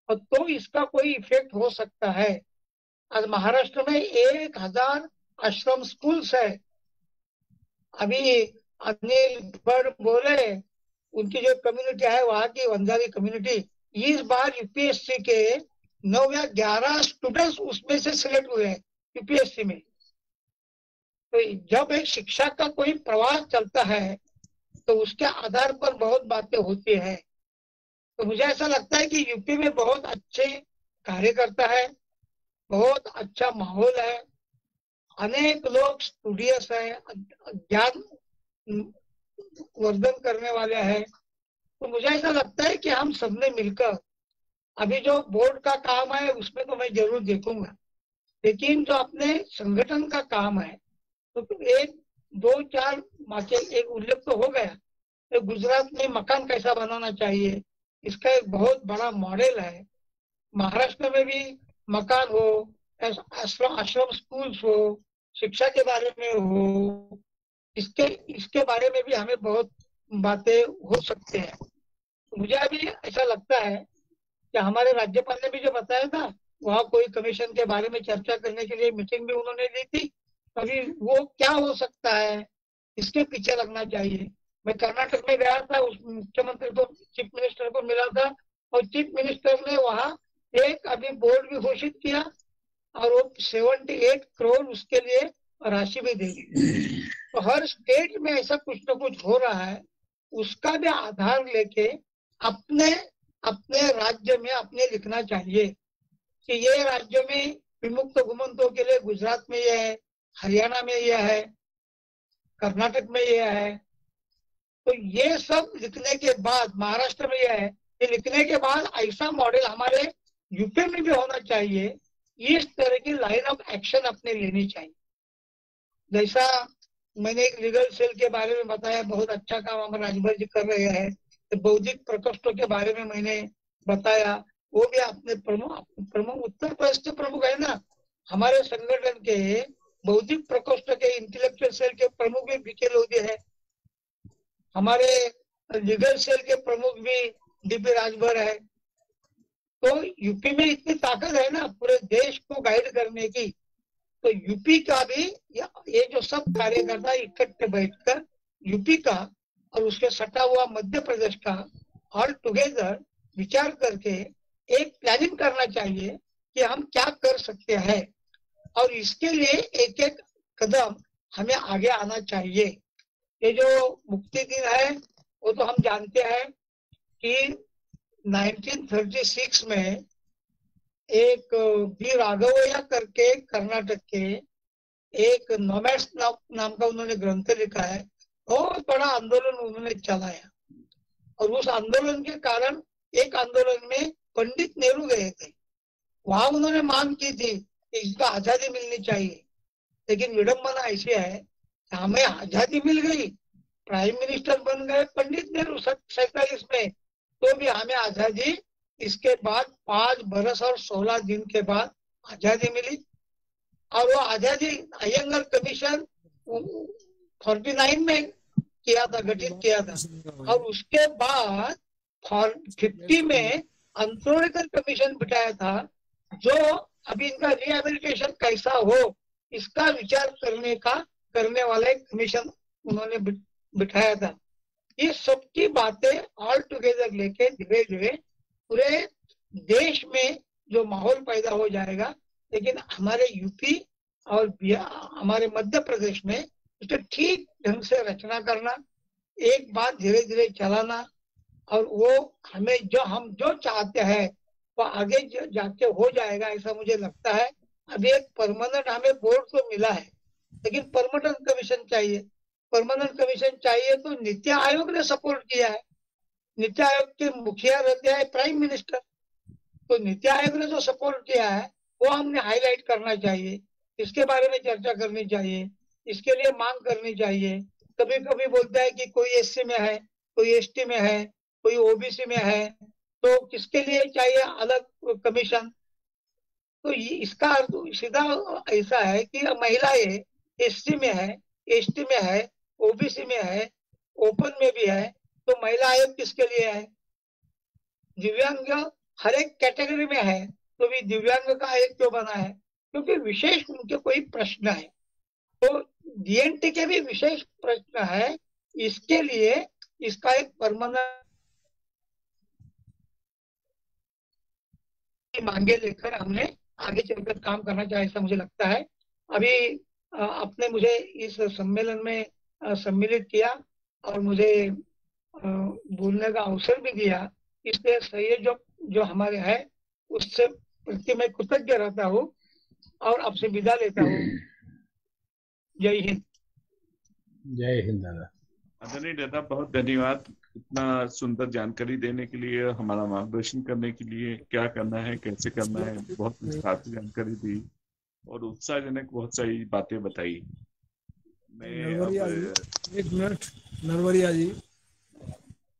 और तो इसका कोई इफेक्ट हो सकता है। आज महाराष्ट्र में 1000 आश्रम स्कूल्स है। अभी अनिल भट्ट बोले उनकी जो कम्युनिटी है वहाँ की वंजारी कम्युनिटी, इस बार UPSC के 9 या 11 स्टूडेंट्स उसमें से सिलेक्ट हुए हैं UPSC में। तो जब एक शिक्षा का कोई प्रवास चलता है तो उसके आधार पर बहुत बातें होती है। तो मुझे ऐसा लगता है कि यूपी में बहुत अच्छे कार्यकर्ता है, बहुत अच्छा माहौल है, अनेक लोग स्टूडियस है, ज्ञान वर्धन करने वाले हैं। तो मुझे ऐसा लगता है कि हम सबने मिलकर, अभी जो बोर्ड का काम है उसमें तो मैं जरूर देखूंगा, लेकिन जो अपने संगठन का काम है तो 1-2-4 एक उल्लेख तो हो गया। तो गुजरात में मकान कैसा बनाना चाहिए, इसका एक बहुत बड़ा मॉडल है। महाराष्ट्र में भी मकान हो, आश्रम स्कूल्स हो, शिक्षा के बारे में हो, इसके बारे में भी हमें बहुत बातें हो सकते हैं। मुझे अभी ऐसा लगता है कि हमारे राज्यपाल ने भी जो बताया था, वहाँ कोई कमीशन के बारे में चर्चा करने के लिए मीटिंग भी उन्होंने ली थी। अभी वो क्या हो सकता है, इसके पीछे लगना चाहिए। मैं कर्नाटक में गया था, उस मुख्यमंत्री को, चीफ मिनिस्टर को मिला था, और चीफ मिनिस्टर ने वहाँ एक अभी बोर्ड भी घोषित किया और वो 78 करोड़ उसके लिए राशि भी दे दी। तो हर स्टेट में ऐसा कुछ न कुछ हो रहा है, उसका भी आधार लेके अपने अपने राज्य में अपने लिखना चाहिए कि ये राज्य में विमुक्त घुमंतों के लिए गुजरात में ये है, हरियाणा में ये है, कर्नाटक में ये है। तो ये सब लिखने के बाद, महाराष्ट्र में ये है, ये लिखने के बाद ऐसा मॉडल हमारे यूपी में भी होना चाहिए। इस तरह की लाइन ऑफ एक्शन अपने लेनी चाहिए। जैसा मैंने एक लीगल सेल के बारे में बताया, बहुत अच्छा काम हमारे राजभर जी कर रहे हैं। तो बौद्धिक प्रकोष्ठों के बारे में मैंने बताया, वो भी अपने प्रमुख उत्तर प्रदेश के प्रमुख है ना, हमारे संगठन के बौद्धिक प्रकोष्ठ के इंटेलेक्चुअल सेल के प्रमुख भी बीके लोधी है, हमारे लीगल सेल के प्रमुख भी डीपी राजभर है। तो यूपी में इतनी ताकत है ना पूरे देश को गाइड करने की, तो यूपी का भी ये जो सब कार्यकर्ता इकट्ठे बैठकर यूपी का और उसके सटा हुआ मध्य प्रदेश का ऑल टुगेदर विचार करके एक प्लानिंग करना चाहिए कि हम क्या कर सकते हैं, और इसके लिए एक एक कदम हमें आगे आना चाहिए। ये जो मुक्ति दिन है वो तो हम जानते हैं कि 1936 में एक बी राघवैया करके कर्नाटक के एक नोमैड्स नाम का उन्होंने ग्रंथ लिखा है। बहुत बड़ा आंदोलन उन्होंने चलाया, और उस आंदोलन के कारण एक आंदोलन में पंडित नेहरू गए थे, वहां उन्होंने मांग की थी कि इसको आजादी मिलनी चाहिए। लेकिन विडंबना ऐसी है कि हमें आजादी मिल गई, प्राइम मिनिस्टर बन गए पंडित नेहरू 47 में, तो भी हमें आजादी इसके बाद 5 बरस और 16 दिन के बाद आजादी मिली। और वो आजादी अयंगर कमीशन 49 में किया था, गठित किया था, और उसके बाद 50 में अंत्योदय कमीशन बिठाया था, जो अभी इनका रिहेबिलिटेशन कैसा हो इसका विचार करने वाला एक कमीशन उन्होंने बिठाया था। ये सबकी बातें ऑल टुगेदर लेके धीरे धीरे पूरे देश में जो माहौल पैदा हो जाएगा, लेकिन हमारे यूपी और हमारे मध्य प्रदेश में उसको ठीक ढंग से रचना करना, एक बात धीरे धीरे चलाना, और वो हमें हम जो चाहते हैं वो आगे जाके हो जाएगा, ऐसा मुझे लगता है। अभी एक परमानेंट हमें बोर्ड तो मिला है, लेकिन परमानेंट कमीशन चाहिए। परमानेंट कमीशन चाहिए तो नीति आयोग ने सपोर्ट किया है, नीति आयोग के मुखिया रहते हैं प्राइम मिनिस्टर, तो नीति आयोग ने जो सपोर्ट किया है वो हमने हाईलाइट करना चाहिए, इसके बारे में चर्चा करनी चाहिए, इसके लिए मांग करनी चाहिए। कभी कभी बोलता है कि कोई एससी में है, कोई एसटी में है, कोई ओबीसी में है, तो किसके लिए चाहिए अलग कमीशन। तो इसका अर्थ सीधा ऐसा है कि महिलाएं एससी में है, एसटी में है, ओबीसी में है, ओपन में भी है, तो महिला आयोग किसके लिए है। दिव्यांग हर एक कैटेगरी में है, तो भी दिव्यांग का आयोग क्यों बना है, क्योंकि विशेष उनके कोई प्रश्न है। तो डीएनटी के भी विशेष प्रश्न है, इसके लिए इसका एक परमानेंट मांगे लेकर हमने आगे चलकर काम करना चाहिए, ऐसा मुझे लगता है। अभी आपने मुझे इस सम्मेलन में सम्मिलित किया और मुझे बोलने का अवसर भी दिया, इसलिए सहयोग जो हमारे है उससे प्रति मैं कृतज्ञ रहता हूँ और आपसे विदा लेता हूँ। जय हिंद। जय हिंद दादा। आदरणीय दादा, बहुत धन्यवाद इतना सुंदर जानकारी देने के लिए, हमारा मार्गदर्शन करने के लिए, क्या करना है कैसे करना है, बहुत विस्तार से जानकारी दी और उत्साहजनक बहुत सारी बातें बताई। एक मिनट नरवरिया जी,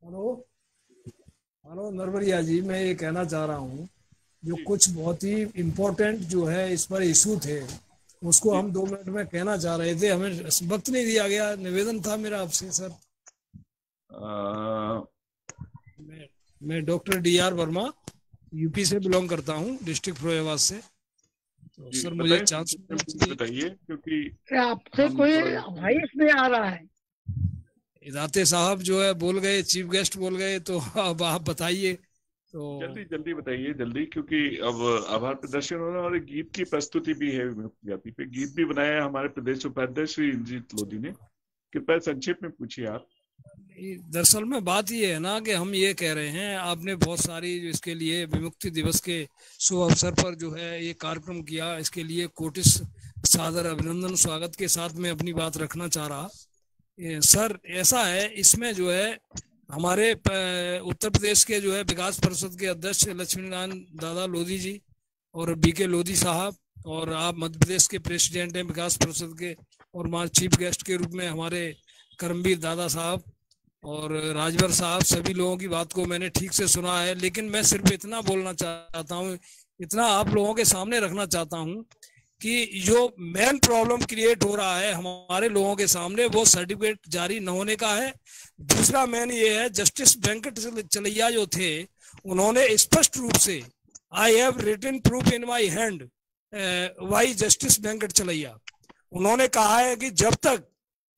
हेलो नरवरिया जी, मैं ये कहना चाह रहा हूँ जो कुछ बहुत ही इम्पोर्टेंट जो है इस पर इशू थे उसको हम 2 मिनट में कहना चाह रहे थे, हमें वक्त नहीं दिया गया। निवेदन था मेरा आपसे सर। मैं डॉक्टर DR वर्मा यूपी से बिलोंग करता हूँ, डिस्ट्रिक्ट फिरोजाबाद से। तो सर मुझे चांस बताइए, क्योंकि आपसे कोई वॉइस नहीं आ रहा है। इदाते साहब जो है बोल गए, चीफ गेस्ट बोल गए, तो अब आप बताइए। तो जल्दी जल्दी बताइए, जल्दी, क्योंकि अब आभार प्रदर्शन हो रहा है और एक गीत की प्रस्तुति भी है विमुक्त जाति पे। गीत भी बनाया है हमारे प्रदेश उपाध्यक्ष श्री इंद्रजीत लोधी ने। कृपया संक्षेप में पूछिए आप। दरअसल में बात ये है ना कि हम ये कह रहे हैं, आपने बहुत सारी इसके लिए विमुक्ति दिवस के शुभ अवसर पर जो है ये कार्यक्रम किया, इसके लिए कोटि सादर अभिनंदन स्वागत के साथ में अपनी बात रखना चाह रहा। सर ऐसा है, इसमें जो है हमारे उत्तर प्रदेश के जो है विकास परिषद के अध्यक्ष लक्ष्मीनारायण दादा लोधी जी और बीके लोधी साहब, और आप मध्य प्रदेश के प्रेसिडेंट हैं विकास परिषद के, और हमारे चीफ गेस्ट के रूप में हमारे करमवीर दादा साहब और राजभर साहब, सभी लोगों की बात को मैंने ठीक से सुना है। लेकिन मैं सिर्फ इतना बोलना चाहता हूँ, इतना आप लोगों के सामने रखना चाहता हूँ कि जो मेन प्रॉब्लम क्रिएट हो रहा है हमारे लोगों के सामने, वो सर्टिफिकेट जारी न होने का है। दूसरा मेन ये है, जस्टिस वेंकट चलैया जो थे, उन्होंने स्पष्ट रूप से, I have written proof in my hand by justice Venkat Chalaiah, उन्होंने कहा है कि जब तक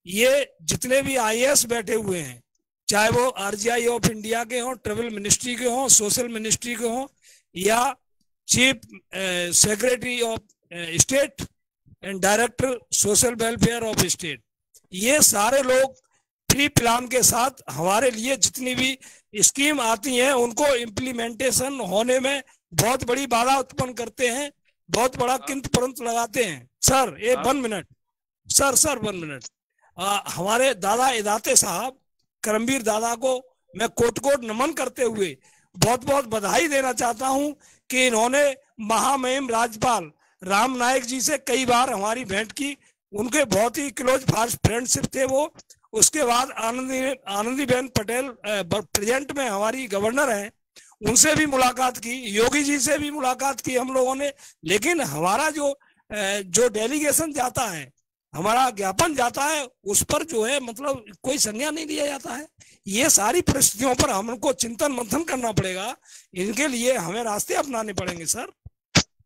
ये जितने भी IAS बैठे हुए हैं, चाहे वो RGI ऑफ इंडिया के हों, ट्रेवल मिनिस्ट्री के हों, सोशल मिनिस्ट्री के हों, या chief secretary of state and director social welfare of state, ये सारे लोग प्री प्लान के साथ हमारे लिए जितनी भी स्कीम आती हैं उनको इम्प्लीमेंटेशन होने में बहुत बड़ी बाधा उत्पन्न करते हैं, बहुत बड़ा किंतु परंतु लगाते हैं। सर ये 1 मिनट, सर 1 मिनट। हमारे दादा इदाते साहब करमवीर दादा को मैं कोट कोट नमन करते हुए बहुत बहुत बधाई देना चाहता हूं कि इन्होंने महामहिम राज्यपाल राम नाईक जी से कई बार हमारी भेंट की, उनके बहुत ही क्लोज फास्ट फ्रेंडशिप थे वो। उसके बाद आनंदीबेन पटेल प्रेजेंट में हमारी गवर्नर हैं, उनसे भी मुलाकात की, योगी जी से भी मुलाकात की हम लोगों ने। लेकिन हमारा जो डेलीगेशन जाता है, हमारा ज्ञापन जाता है, उस पर जो है मतलब कोई संज्ञा नहीं लिया जाता है। ये सारी परिस्थितियों पर हमको चिंतन मंथन करना पड़ेगा, इनके लिए हमें रास्ते अपनाने पड़ेंगे सर।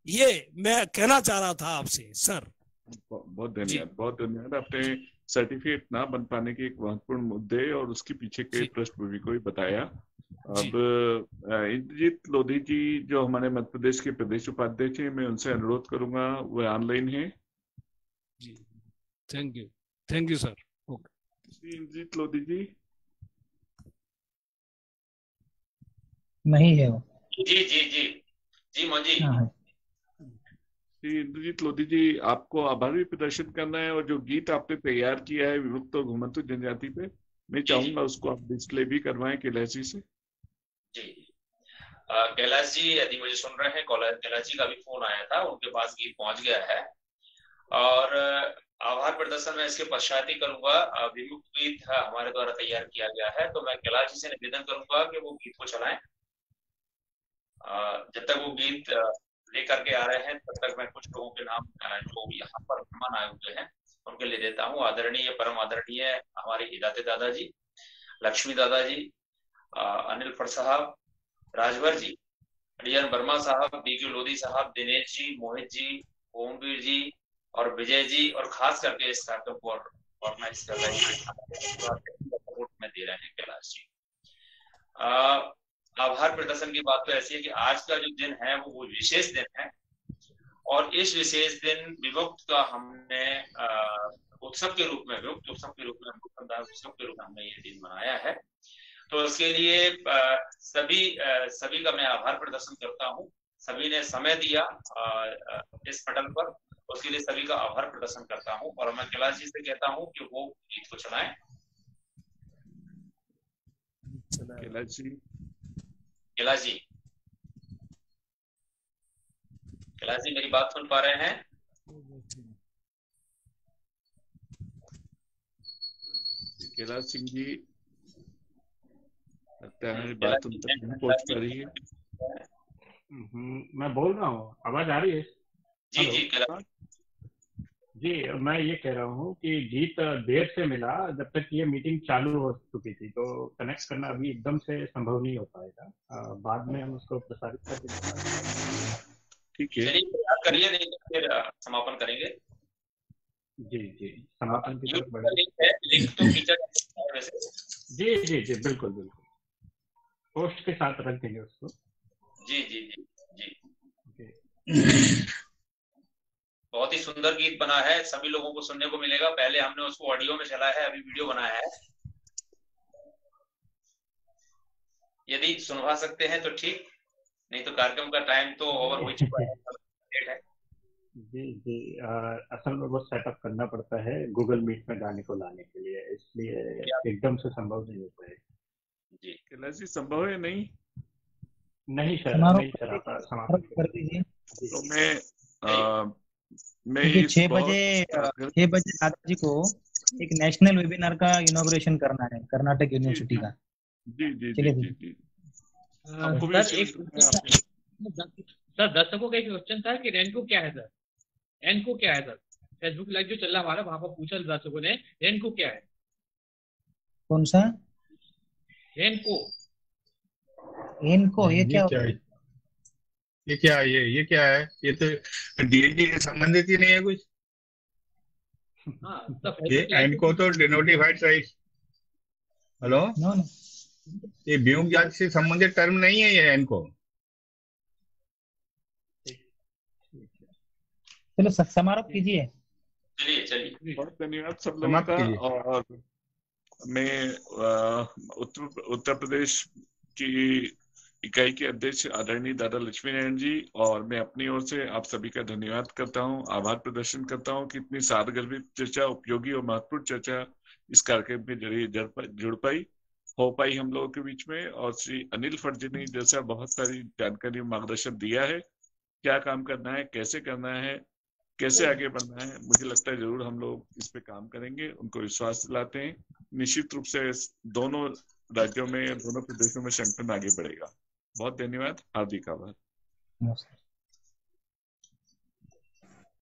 ये मैं कहना चाह रहा था आपसे सर। बहुत धन्यवाद, बहुत धन्यवाद। आपने सर्टिफिकेट ना बन पाने के एक महत्वपूर्ण मुद्दे और उसके पीछे के पृष्ठभूमि को भी बताया। अब इंद्रजीत लोधी जी जो हमारे मध्य प्रदेश के प्रदेश उपाध्यक्ष हैं, मैं उनसे अनुरोध करूंगा, वो ऑनलाइन है। Thank you sir. Okay Indrajeet Lodhi ji नहीं है वो। जी मोदी इंद्रजीत लोधी जी, आपको आभार भी प्रदर्शन करना है, और जो गीत आपने तैयार किया है विमुक्त और घुमंतु जनजाति पे, मैं चाहूंगा उसको आप डिस्प्ले भी करवाएं कैलाश जी से। जी कैलाश जी यदि मुझे सुन रहे हैं, कैलाश जी का भी फोन आया था, उनके पास गीत पहुंच गया है, और आभार प्रदर्शन में इसके पश्चात ही करूंगा। विमुक्त गीत हमारे द्वारा तैयार किया गया है, तो मैं कैलाश जी से निवेदन करूंगा कि वो गीत को चलाएं। जब तक वो गीत लेकर के आ रहे हैं, तब तक मैं कुछ लोगों के नाम जो यहाँ पर मेहमान आए हुए हैं उनके लिए देता हूँ। आदरणीय, परम आदरणीय हमारे इदाते दादा जी, लक्ष्मी दादा जी, अनिल फड़ साहब, राजभर जी, अरियन वर्मा साहब, बीके लोधी साहब, दिनेश जी, मोहित जी, ओमवीर जी और विजय जी, और खास करके इस कार्यक्रम को ऑर्गेनाइज कर रहे हैं, सपोर्ट में दे रहे हैं कैलाश जी। आभार प्रदर्शन की बात तो ऐसी है कि आज का जो दिन है वो विशेष दिन है, और इस विशेष दिन विमुक्त का हमने उत्सव के रूप में, विमुक्त उत्सव के रूप में, उत्सव के रूप में हमने ये दिन मनाया है। तो इसके लिए सभी का मैं आभार प्रदर्शन करता हूँ। सभी ने समय दिया इस पटल पर, उसके लिए सभी का आभार प्रदर्शन करता हूँ। और मैं कैलाश जी से कहता हूँ कि वो गीत को चलाएं। कैलाश जी मेरी बात सुन पा रहे हैं? कैलाश सिंह जी, लगता है बात उन तक नहीं पहुंच पा रही है। मैं बोल रहा हूँ, आवाज आ रही है? जी कैलाश जी, मैं ये कह रहा हूँ कि जीत देर से मिला, जब तक ये मीटिंग चालू हो चुकी थी, तो कनेक्ट करना अभी एकदम से संभव नहीं हो पाएगा। बाद में हम उसको प्रसारित कर देंगे। ठीक है, चलिए प्रयास करिए, नहीं तो फिर समापन करेंगे। जी जी, समापन की तरफ YouTube का लिंक तो खींचा जा सकता है वैसे। जी जी जी, बिल्कुल बिल्कुल, पोस्ट के साथ रख देंगे उसको। जी जी जी जी, जी। बहुत ही सुंदर गीत बना है, सभी लोगों को सुनने को मिलेगा। पहले हमने उसको ऑडियो में चलाया है, अभी वीडियो बनाया है। यदि सुनवा सकते हैं तो ठीक, नहीं तो कार्यक्रम का टाइम तो ओवर हो चुका है। जी जी, असल में वो सेटअप करना पड़ता है गूगल मीट में गाने को लाने के लिए, इसलिए एकदम से संभव नहीं होता है। जी, कैलाश जी संभव है? नहीं नहीं सर, नहीं सर, आप समाप्त कर दीजिए। तो मैं क्योंकि इस 6 बहुत बजे दादाजी को एक नेशनल वेबिनार का इनॉग्रेशन करना है कर्नाटक यूनिवर्सिटी का। जी जी जी चलिए जी जी, आपको भी सर एक सर दर्शकों का एक क्वेश्चन था कि रेनको क्या है सर? रेनको क्या है सर? फेसबुक लाइव जो चल रहा हमारा, वहां पर पूछा दर्शकों ने, रेनको क्या है? कौन सा रेनको? इनको ये क्या है? ये क्या है? ये क्या है? ये तो डीएनडी से संबंधित ही नहीं है कुछ। ये एनको तो डिनोटिफाइड राइट्स। हेलो, ये व्योम जाति से संबंधित टर्म नहीं है ये एनको। चलो समाप्त कीजिए। चलिए बहुत धन्यवाद सब लोगों का। और मैं उत्तर प्रदेश की इकाई के अध्यक्ष आदरणीय दादा लक्ष्मी नारायण जी और मैं अपनी ओर से आप सभी का धन्यवाद करता हूं, आभार प्रदर्शन करता हूं कि इतनी सारगर्भित चर्चा, उपयोगी और महत्वपूर्ण चर्चा इस कार्यक्रम के जरिए जुड़ पाई हो पाई हम लोगों के बीच में। और श्री अनिल फर्जी ने जैसा बहुत सारी जानकारी मार्गदर्शन दिया है, क्या काम करना है, कैसे करना है, कैसे आगे बढ़ना है, मुझे लगता है जरूर हम लोग इस पे काम करेंगे। उनको विश्वास दिलाते हैं निश्चित रूप से दोनों राज्यों में, दोनों प्रदेशों में संगठन आगे बढ़ेगा। बहुत धन्यवाद, हार्दिक आभार।